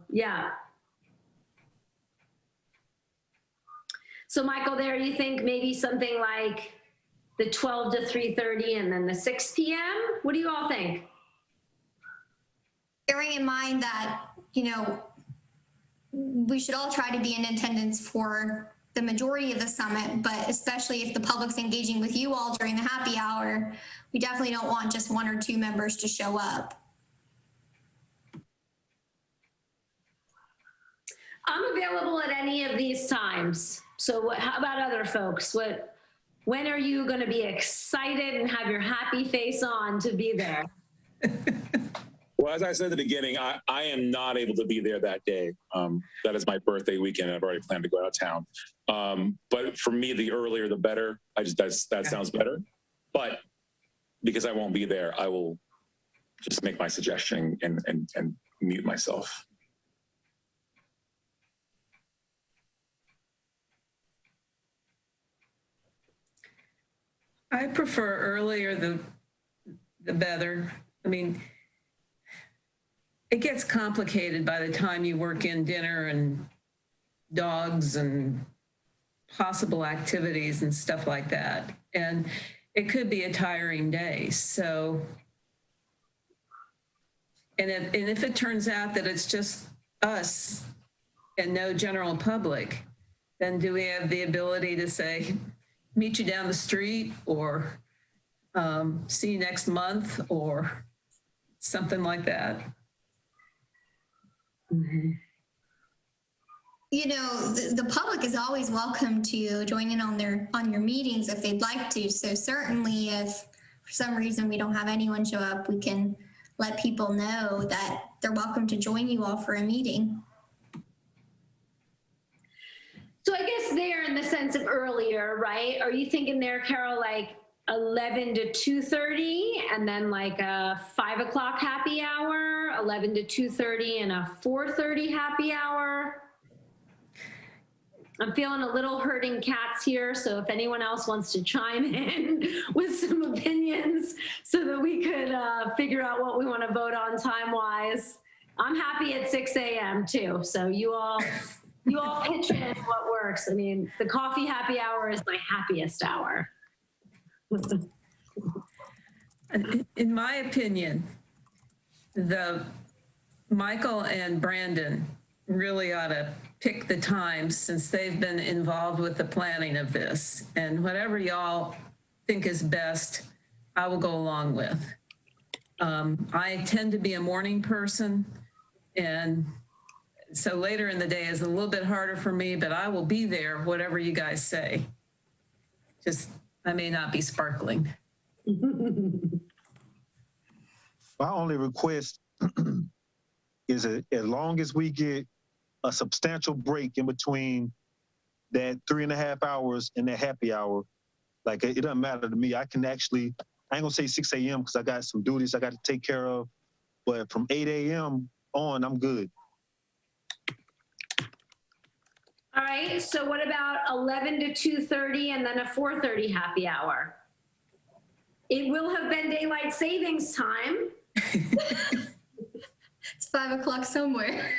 yeah. So Michael, there, you think maybe something like the 12 to 3:30 and then the 6 p.m.? What do you all think? Bearing in mind that, we should all try to be in attendance for the majority of the summit, but especially if the public's engaging with you all during the happy hour, we definitely don't want just 1 or 2 members to show up. I'm available at any of these times. So how about other folks? When are you going to be excited and have your happy face on to be there? Well, as I said at the beginning, I am not able to be there that day. That is my birthday weekend. I've already planned to go out of town. But for me, the earlier, the better. That sounds better. But because I won't be there, I will just make my suggestion and mute myself. I prefer earlier the better. I mean, it gets complicated by the time you work in dinner and dogs and possible activities and stuff like that. And it could be a tiring day. So, and if it turns out that it's just us and no general public, then do we have the ability to say, meet you down the street or see you next month or something like that? Mm-hmm. The public is always welcome to join in on your meetings if they'd like to. So certainly if for some reason we don't have anyone show up, we can let people know that they're welcome to join you all for a meeting. So I guess there, in the sense of earlier, right? Are you thinking there, Carol, like 11 to 2:30 and then like a 5 o'clock happy hour, 11 to 2:30 and a 4:30 happy hour? I'm feeling a little herding cats here, so if anyone else wants to chime in with some opinions so that we could figure out what we want to vote on time-wise. I'm happy at 6 a.m. too, so you all pitch in what works. I mean, the coffee happy hour is my happiest hour. In my opinion, Michael and Brandon really ought to pick the times since they've been involved with the planning of this. And whatever y'all think is best, I will go along with. I tend to be a morning person, and so later in the day is a little bit harder for me, but I will be there, whatever you guys say. Just, I may not be sparkling. My only request is as long as we get a substantial break in between that 3.5 hours and that happy hour, Like, it doesn't matter to me. I can actually, I ain't gonna say 6 a.m. because I got some duties I got to take care of. But from 8 a.m. on, I'm good. All right, so what about 11 to 2:30 and then a 4:30 happy hour? It will have been daylight savings time. It's 5 o'clock somewhere.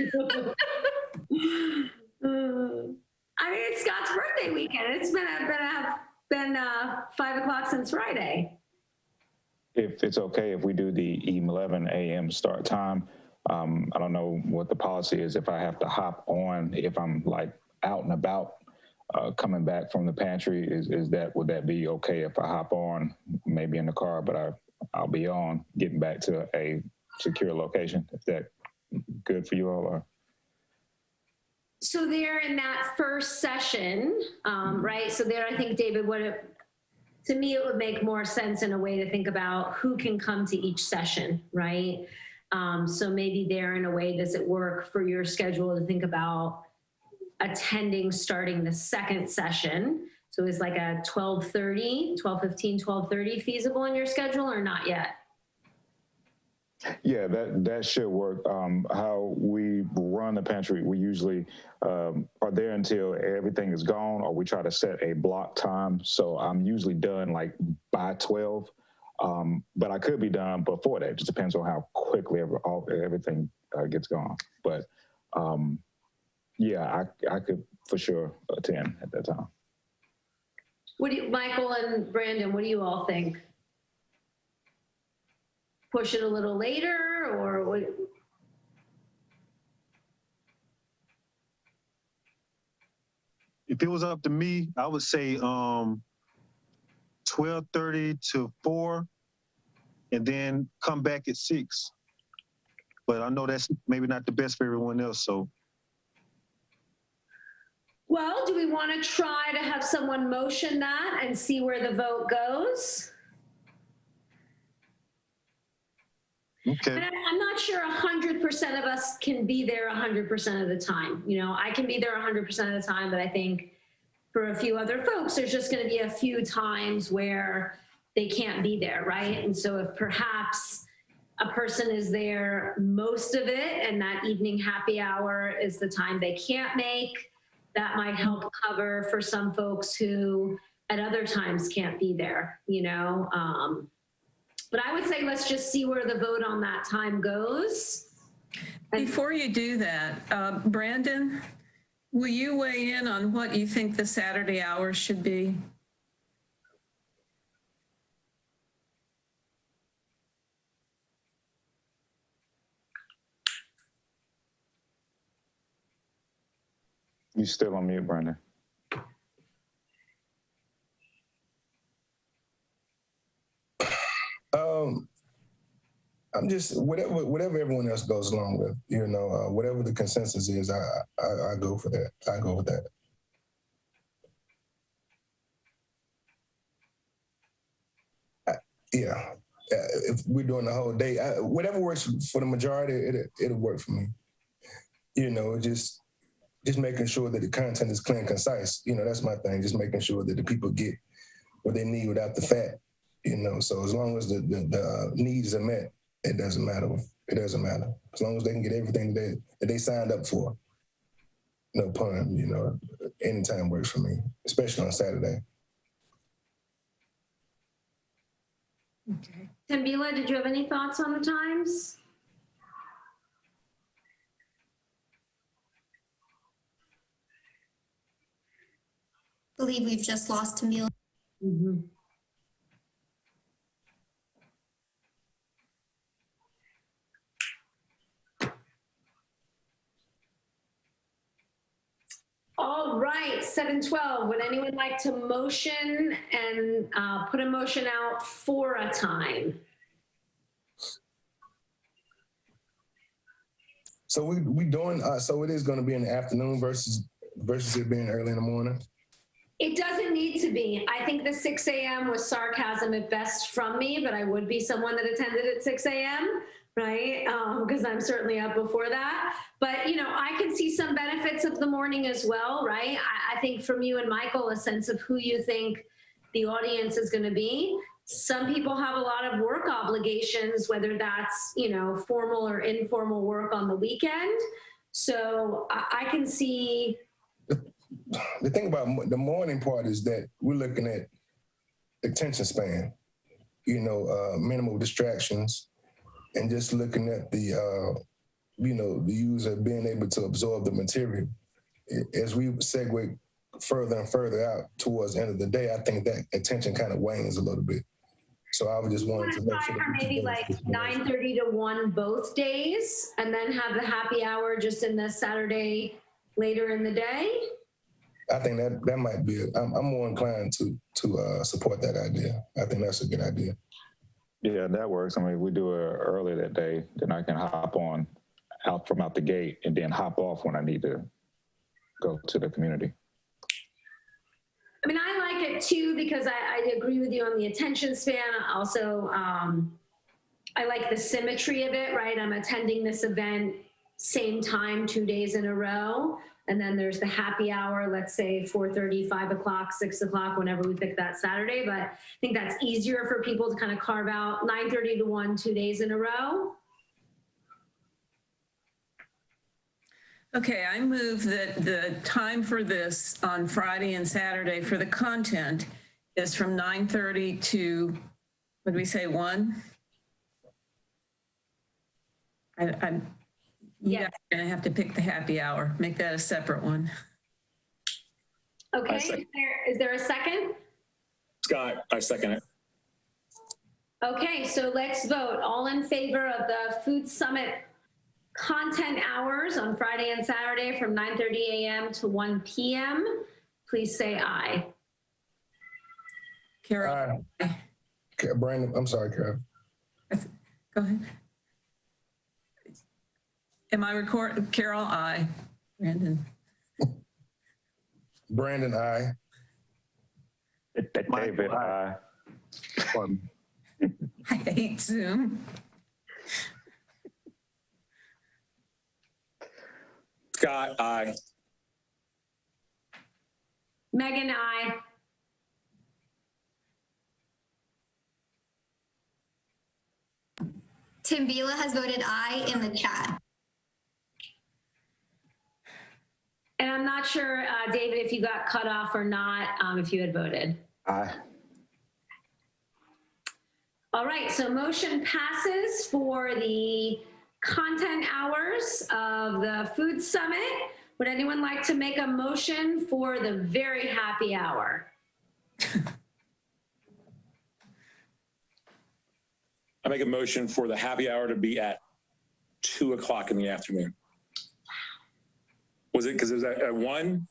I mean, it's Scott's birthday weekend. It's been 5 o'clock since Friday. If it's okay if we do the 11 a.m. start time, I don't know what the policy is if I have to hop on, if I'm like out and about, coming back from the pantry, would that be okay if I hop on, maybe in the car, but I'll be on getting back to a secure location? Is that good for you all? Or? So there in that first session, right? So there, I think, David, to me, it would make more sense in a way to think about who can come to each session, right? So maybe there in a way, does it work for your schedule to think about attending starting the second session? So is like a 12:30, 12:15, 12:30 feasible in your schedule or not yet? Yeah, that should work. How we run the pantry, we usually are there until everything is gone, or we try to set a block time. So I'm usually done like by 12, but I could be done before that. It just depends on how quickly everything gets gone. But yeah, I could for sure attend at that time. Michael and Brandon, what do you all think? Push it a little later, or what? If it was up to me, I would say 12:30 to 4, and then come back at 6. But I know that's maybe not the best for everyone else, so. Well, do we want to try to have someone motion that and see where the vote goes? Okay. And I'm not sure 100% of us can be there 100% of the time. You know, I can be there 100% of the time, but I think for a few other folks, there's just going to be a few times where they can't be there, right? And so if perhaps a person is there most of it and that evening happy hour is the time they can't make, that might help cover for some folks who at other times can't be there, you know? But I would say let's just see where the vote on that time goes. Before you do that, Brandon, will you weigh in on what you think the Saturday hours should be? You still on mute, Brandon. I'm just whatever everyone else goes along with, you know, whatever the consensus is, I go for that. I go with that. Yeah, if we're doing the whole day, whatever works for the majority, it'll work for me. You know, just making sure that the content is clear and concise. You know, that's my thing. Just making sure that the people get what they need without the fat. You know, so as long as the needs are met, it doesn't matter. It doesn't matter. As long as they can get everything that they signed up for. No pun, you know, anytime works for me, especially on Saturday. Okay. Tambila, did you have any thoughts on the times? I believe we've just lost Tamila. Mm-hmm. All right, 7:12. Would anyone like to motion and put a motion out for a time? So we doing. So it is going to be in the afternoon versus it being early in the morning. It doesn't need to be. I think the 6 a.m. was sarcasm at best from me, but I would be someone that attended at 6 a.m., right? Because I'm certainly up before that. But, you know, I can see some benefits of the morning as well, right? I think from you and Michael, a sense of who you think the audience is going to be. Some people have a lot of work obligations, whether that's, you know, formal or informal work on the weekend. So I can see. The thing about the morning part is that we're looking at attention span, you know, minimal distractions, and just looking at the, you know, the user being able to absorb the material. As we segue further and further out towards the end of the day, I think that attention kind of wanes a little bit. So I would just want to make sure that maybe like 9:30 to 1 both days, and then have the happy hour just in the Saturday later in the day. I think that might be it. I'm more inclined to support that idea. I think that's a good idea. Yeah, that works. I mean, if we do it early that day, then I can hop on out the gate and then hop off when I need to go to the community. I mean, I like it too, because I agree with you on the attention span. Also, I like the symmetry of it, right? I'm attending this event same time 2 days in a row. And then there's the happy hour, let's say 4:30, 5 o'clock, 6 o'clock, whenever we pick that Saturday. But I think that's easier for people to kind of carve out 9:30 to 1, 2 days in a row. Okay, I move that the time for this on Friday and Saturday for the content is from 9:30 to, what did we say, 1? Yeah, you're gonna have to pick the happy hour. Make that a separate one. Okay, is there a second? Scott, I second it. Okay, so let's vote. All in favor of the Food Summit content hours on Friday and Saturday from 9:30 a.m. to 1 p.m. Please say aye. Carol? Brandon, I'm sorry, Carol. Go ahead. Am I recording? Carol, aye. Brandon? Brandon, aye. David, aye. I hate Zoom. Scott, aye. Megan, aye. Tim Vila has voted aye in the chat. And I'm not sure, David, if you got cut off or not, if you had voted. Aye. All right, so motion passes for the content hours of the Food Summit. Would anyone like to make a motion for the very happy hour? I make a motion for the happy hour to be at 2 o'clock in the afternoon. Was it because it was at 1?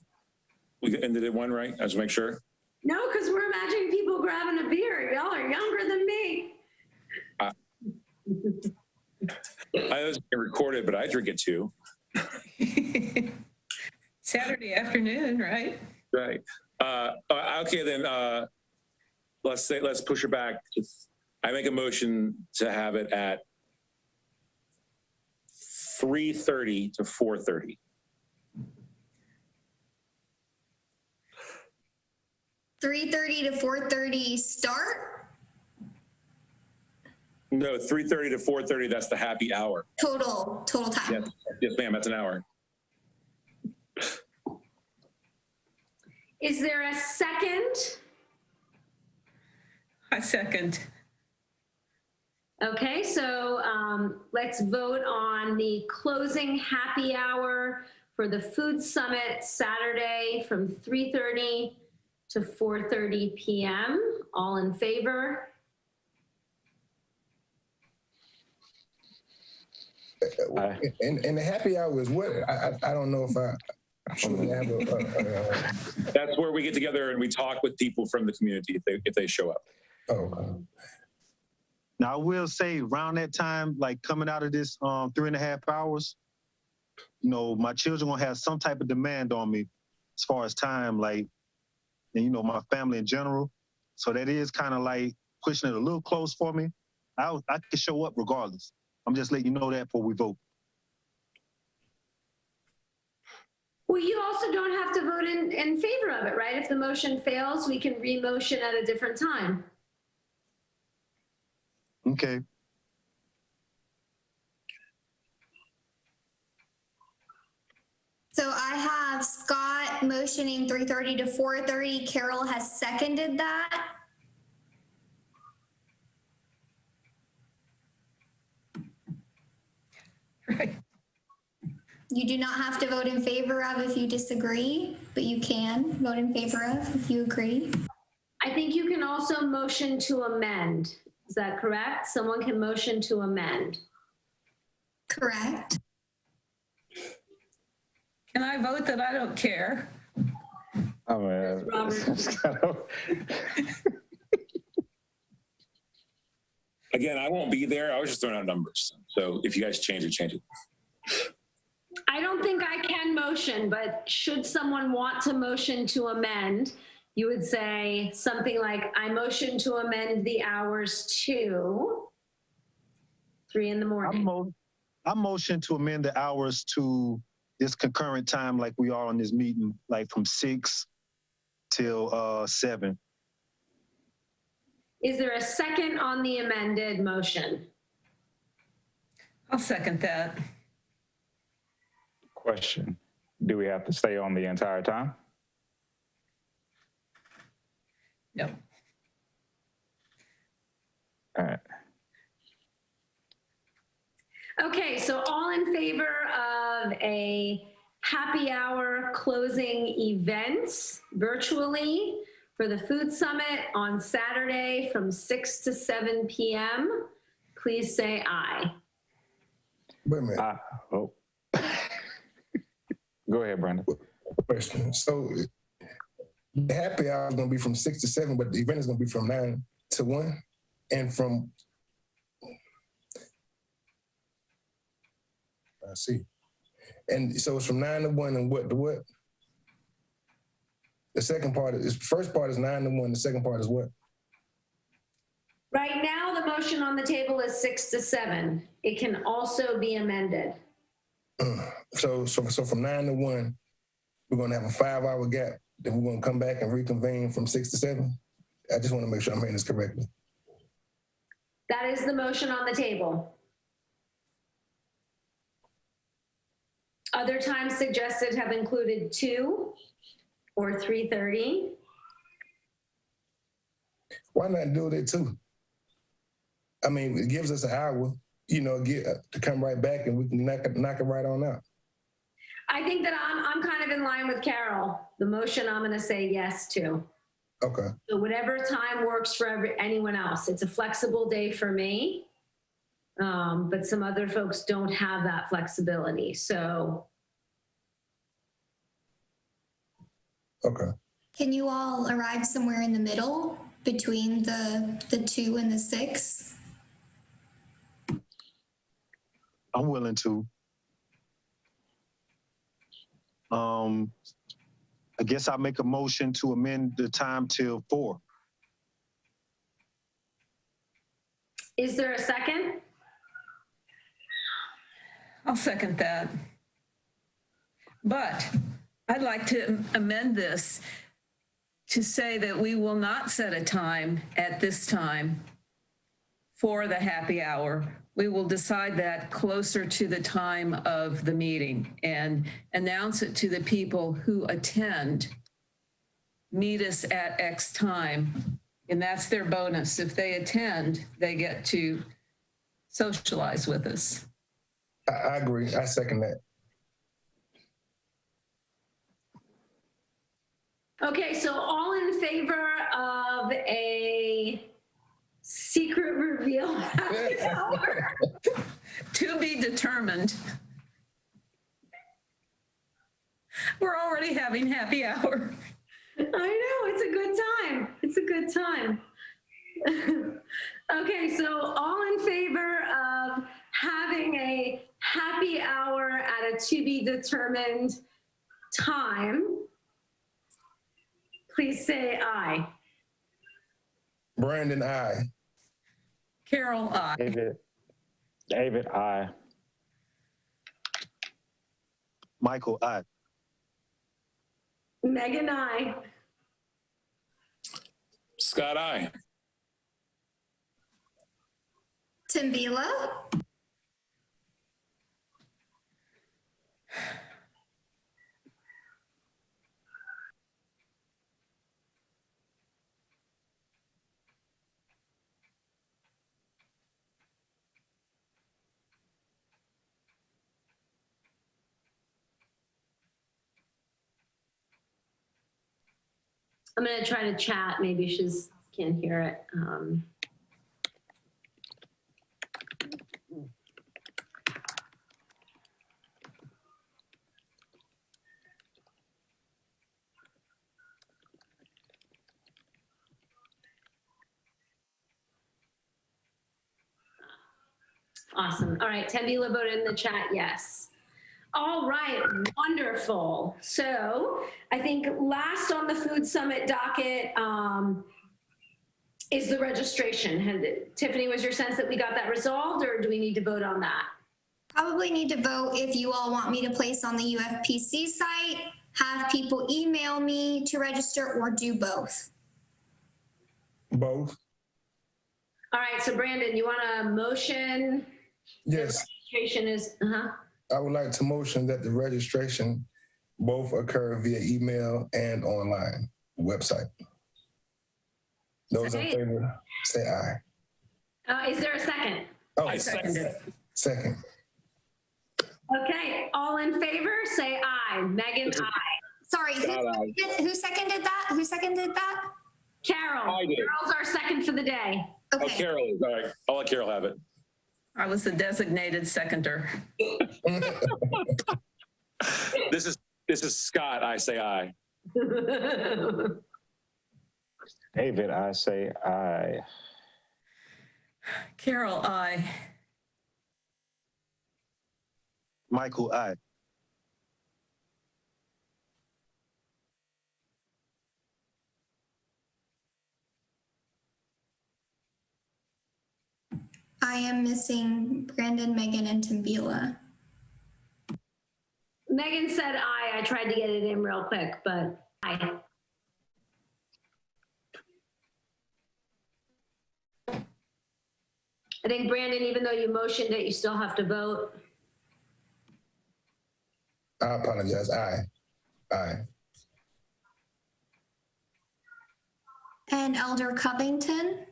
We ended at 1, right? I just make sure. No, because we're imagining people grabbing a beer. Y'all are younger than me. I was recorded, but I drink it too. Saturday afternoon, right? Right. Okay, then let's push it back. I make a motion to have it at 3:30 to 4:30. $3:30 to 4:30 start? No, 3:30 to 4:30. That's the happy hour. Total time. Yes, ma'am. That's an hour. Is there a second? I second. Okay, so let's vote on the closing happy hour for the Food Summit Saturday from 3:30 to 4:30 p.m. All in favor? And the happy hour is what? I don't know if I should have That's where we get together and we talk with people from the community if they show up. Oh. Now I will say around that time, like coming out of this 3.5 hours, you know, my children gonna have some type of demand on me as far as time, like, and you know, my family in general. So that is kind of like pushing it a little close for me. I can show up regardless. I'm just letting you know that before we vote. Well, you also don't have to vote in favor of it, right? If the motion fails, we can re-motion at a different time. Okay. So I have Scott motioning 3:30 to 4:30. Carol has seconded that. Right. You do not have to vote in favor of if you disagree, but you can vote in favor of if you agree. I think you can also motion to amend. Is that correct? Someone can motion to amend. Correct. Can I vote that I don't care? I mean, it's kind of, Again, I won't be there. I was just throwing out numbers. So if you guys change it, change it. I don't think I can motion, but should someone want to motion to amend, you would say something like, I motion to amend the hours to 3 in the morning. I motion to amend the hours to this concurrent time like we are on this meeting, like from 6 till 7. Is there a second on the amended motion? I'll second that. question. Do we have to stay on the entire time? No. All right. Okay, so all in favor of a happy hour closing event virtually for the Food Summit on Saturday from 6 to 7 p.m., please say aye. Wait a minute. Oh. Go ahead, Brandon. Question. So the happy hour is going to be from 6 to 7, but the event is going to be from 9 to 1 and from, I see. And so it's from 9 to 1 and what to what? The second part is, first part is 9 to 1. The second part is what? Right now, the motion on the table is 6 to 7. It can also be amended. So from 9 to 1, we're going to have a 5-hour gap. Then we're going to come back and reconvene from 6 to 7. I just want to make sure I'm hearing this correctly. That is the motion on the table. Other times suggested have included 2 or 3:30. Why not do it at 2? I mean, it gives us an hour, you know, to come right back and we can knock it right on out. I think that I'm kind of in line with Carol. The motion I'm going to say yes to. Okay. So whatever time works for anyone else. It's a flexible day for me, but some other folks don't have that flexibility. So. Okay. Can you all arrive somewhere in the middle between the 2 and the 6? I'm willing to. I guess I'll make a motion to amend the time till 4. Is there a second? I'll second that. But I'd like to amend this to say that we will not set a time at this time for the happy hour. We will decide that closer to the time of the meeting and announce it to the people who attend. Meet us at X time, and that's their bonus. If they attend, they get to socialize with us. I agree. I second that. Okay, so all in favor of a secret reveal happy hour? To be determined. We're already having happy hour. I know, it's a good time. It's a good time. Okay, so all in favor of having a happy hour at a to be determined time, please say aye. Brandon, aye. Carol, aye. David, aye. Michael, aye. Megan, I. Scott, I. Timbila. I'm going to try to chat. Maybe she's can't hear it. Awesome. All right. Tembila voted in the chat. Yes. All right. Wonderful. So I think last on the Food Summit docket is the registration. Tiffany, was your sense that we got that resolved, or do we need to vote on that? Probably need to vote if you all want me to place on the UFPC site, have people email me to register, or do both. Both. All right. So Brandon, you want a motion? Yes. The registration is, I would like to motion that the registration both occur via email and online website. Those in favor, say aye. Is there a second? Oh, I second it. second. Okay. All in favor, say aye. Megan, aye. Sorry, who seconded that? Who seconded that? Carol. I did. Carol's our second for the day. Okay. Oh, Carol is. All right. I'll let Carol have it. I was the designated seconder. This is Scott. I say aye. David, I say aye. Carol, I. Michael, I. I am missing Brandon, Megan, and Timbila. Megan said aye. I tried to get it in real quick, but aye. I think, Brandon, even though you motioned it, you still have to vote. I apologize. Aye. Aye. And Elder Covington.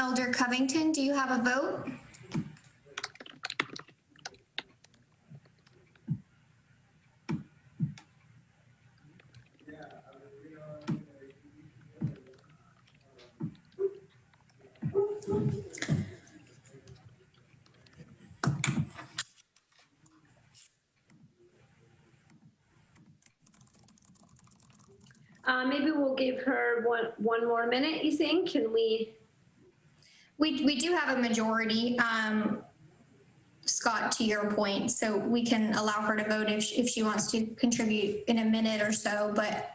Elder Covington, do you have a vote? Maybe we'll give her one more minute, you think? Can we? We do have a majority, Scott, to your point, so we can allow her to vote if she wants to contribute in a minute or so. But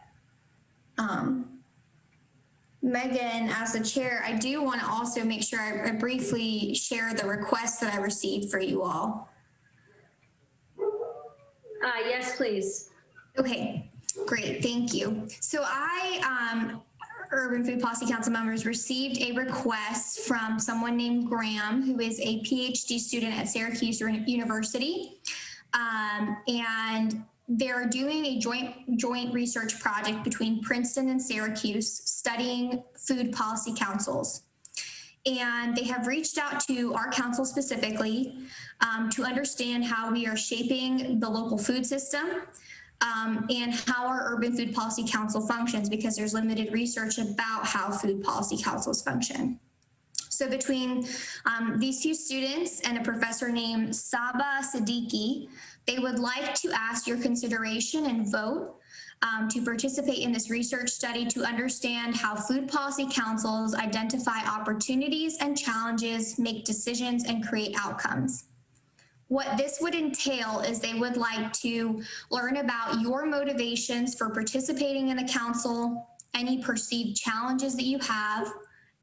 Megan, as the chair, I do want to also make sure I briefly share the request that I received for you all. Yes, please. Okay, great, thank you. So I, Urban Food Policy Council members, received a request from someone named Graham, who is a PhD student at Syracuse University. And they're doing a joint research project between Princeton and Syracuse studying food policy councils. And they have reached out to our council specifically to understand how we are shaping the local food system, and how our Urban Food Policy Council functions, because there's limited research about how food policy councils function. So between these two students and a professor named Saba Siddiqui, they would like to ask your consideration and vote to participate in this research study to understand how food policy councils identify opportunities and challenges, make decisions, and create outcomes. What this would entail is they would like to learn about your motivations for participating in the council, any perceived challenges that you have,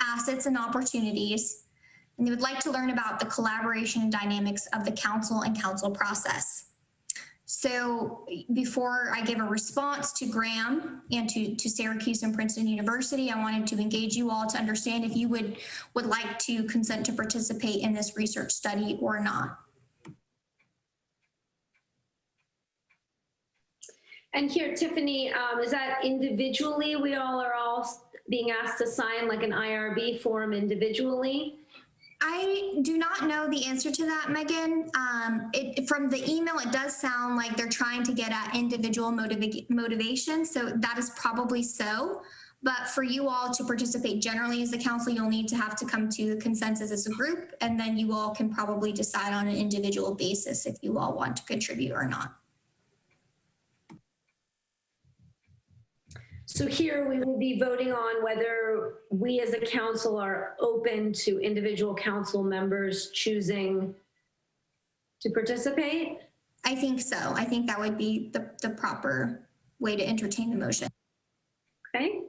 assets and opportunities, and they would like to learn about the collaboration and dynamics of the council and council process. So before I give a response to Graham and to Syracuse and Princeton University, I wanted to engage you all to understand if you would like to consent to participate in this research study or not. And here, Tiffany, is that individually we all are being asked to sign like an IRB form individually? I do not know the answer to that, Megan. From the email, it does sound like they're trying to get at individual motivation. So that is probably so. But for you all to participate generally as the council, you'll need to have to come to a consensus as a group, and then you all can probably decide on an individual basis if you all want to contribute or not. So here we will be voting on whether we as a council are open to individual council members choosing to participate? I think so. I think that would be the proper way to entertain the motion. Okay.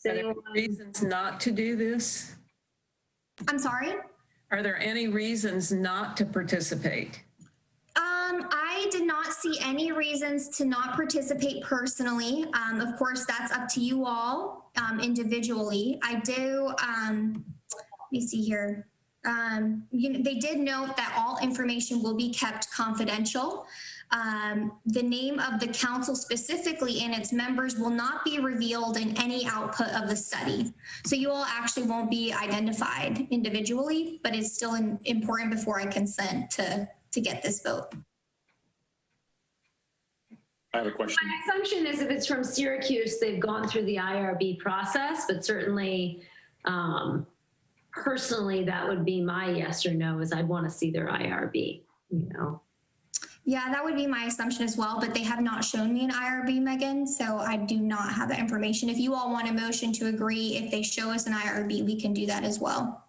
Are there any reasons not to do this? I'm sorry? Are there any reasons not to participate? I did not see any reasons to not participate personally. Of course, that's up to you all individually. I do, let me see here. They did note that all information will be kept confidential. The name of the council specifically and its members will not be revealed in any output of the study. So you all actually won't be identified individually, but it's still important before I consent to get this vote. I have a question. My assumption is if it's from Syracuse, they've gone through the IRB process, but certainly personally, that would be my yes or no, is I'd want to see their IRB, you know? Yeah, that would be my assumption as well, but they have not shown me an IRB, Megan, so I do not have that information. If you all want a motion to agree, if they show us an IRB, we can do that as well.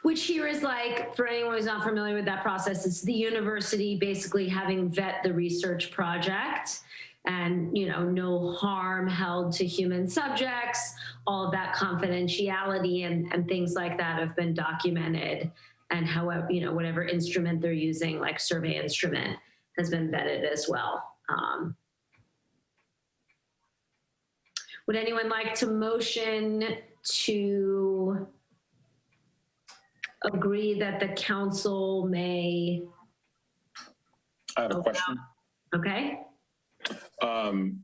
Which here is like, for anyone who's not familiar with that process, it's the university basically having vet the research project and, you know, no harm held to human subjects, all of that confidentiality and things like that have been documented. And however, you know, whatever instrument they're using, like survey instrument, has been vetted as well. Would anyone like to motion to agree that the council may? I have a question. Okay.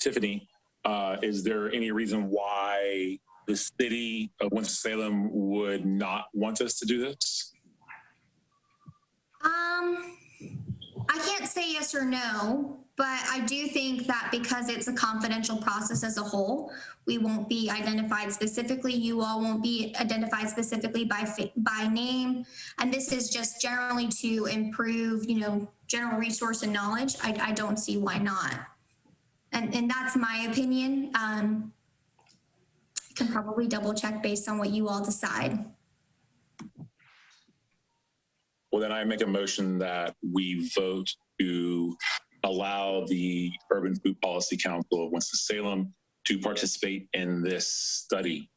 Tiffany, is there any reason why the city of Winston-Salem would not want us to do this? I can't say yes or no, but I do think that because it's a confidential process as a whole, we won't be identified specifically. You all won't be identified specifically by name. And this is just generally to improve, you know, general resource and knowledge. I don't see why not. And that's my opinion. I can probably double check based on what you all decide. Well, then I make a motion that we vote to allow the Urban Food Policy Council of Winston-Salem to participate in this study.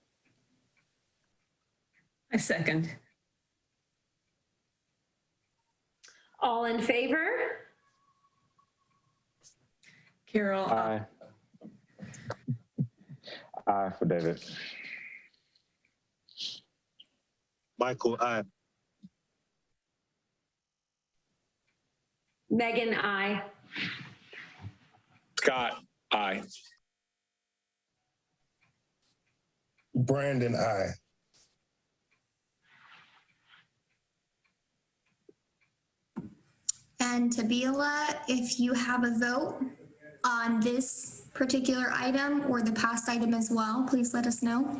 I second. All in favor? Carol. Aye. Aye for David. Michael, aye. Megan, aye. Scott, aye. Brandon, aye. And Tabila, if you have a vote on this particular item or the past item as well, please let us know.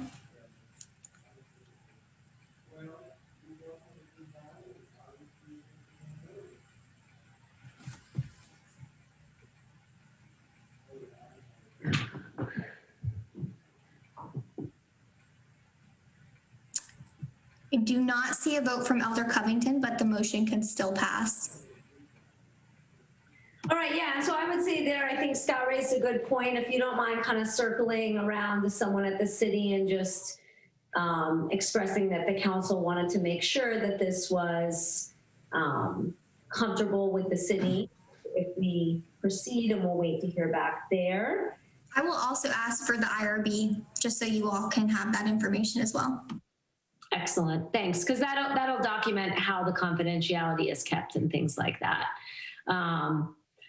I do not see a vote from Elder Covington, but the motion can still pass. All right, yeah, so I would say there, I think Scott raised a good point. If you don't mind kind of circling around to someone at the city and just expressing that the council wanted to make sure that this was comfortable with the city if we proceed, and we'll wait to hear back there. I will also ask for the IRB, just so you all can have that information as well. Excellent, thanks, because that'll document how the confidentiality is kept and things like that.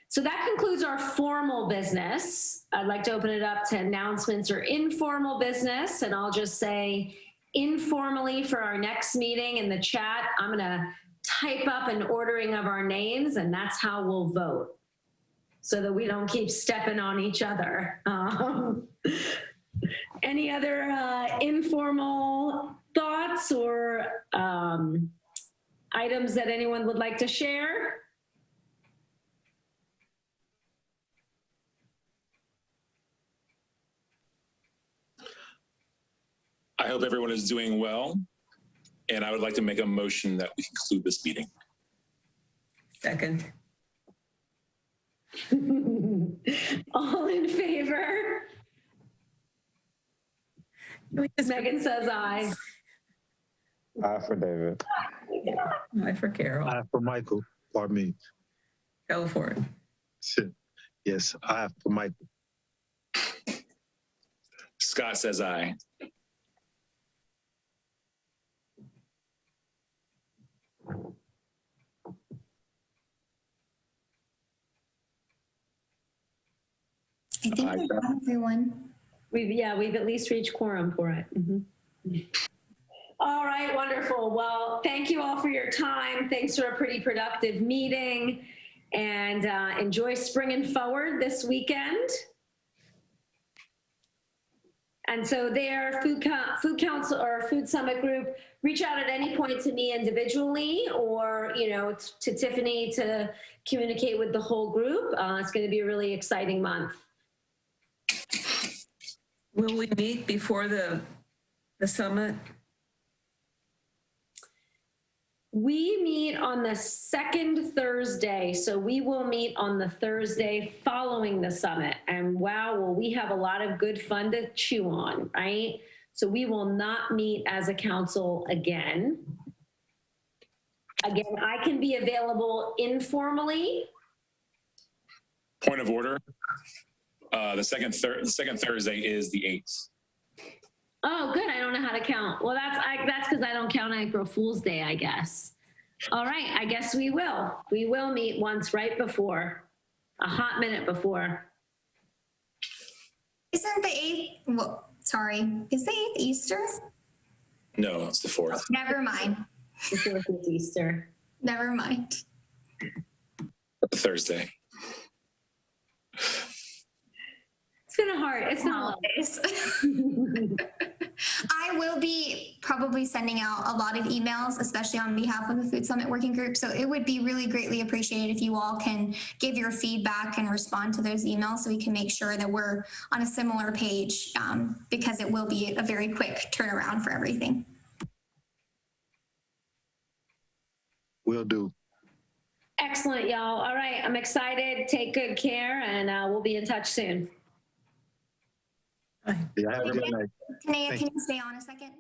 So that concludes our formal business. I'd like to open it up to announcements or informal business, and I'll just say informally for our next meeting in the chat, I'm gonna type up an ordering of our names, and that's how we'll vote, so that we don't keep stepping on each other. Any other informal thoughts or items that anyone would like to share? I hope everyone is doing well, and I would like to make a motion that we conclude this meeting. Second. All in favor? Megan says aye. Aye for David. Aye for Carol. Aye for Michael. Pardon me. Go for it. Yes, aye for Michael. Scott says aye. I think we got everyone. We've at least reached quorum for it. All right, wonderful. Well, thank you all for your time. Thanks for a pretty productive meeting, and enjoy Springing Forward this weekend. And so there, Food Council or Food Summit Group, reach out at any point to me individually, or to Tiffany to communicate with the whole group. It's going to be a really exciting month. Will we meet before the summit? We meet on the second Thursday, so we will meet on the Thursday following the summit. And wow, will we have a lot of good fun to chew on, right? So we will not meet as a council again. Again, I can be available informally. Point of order. The second Thursday is the 8th. Oh, good. I don't know how to count. Well, that's because I don't count April Fool's Day, I guess. All right. I guess we will. We will meet once right before, a hot minute before. Isn't the 8th, well, sorry, is the 8th Easter? No, it's the 4th. Never mind. The 4th is Easter. Never mind. Thursday. It's been hard. It's not holidays. I will be probably sending out a lot of emails, especially on behalf of the Food Summit Working Group. So it would be really greatly appreciated if you all can give your feedback and respond to those emails, so we can make sure that we're on a similar page, because it will be a very quick turnaround for everything. Will do. Excellent, y'all. All right. I'm excited. Take good care, and we'll be in touch soon. Yeah, have a good night. Tanea, can you stay on a second?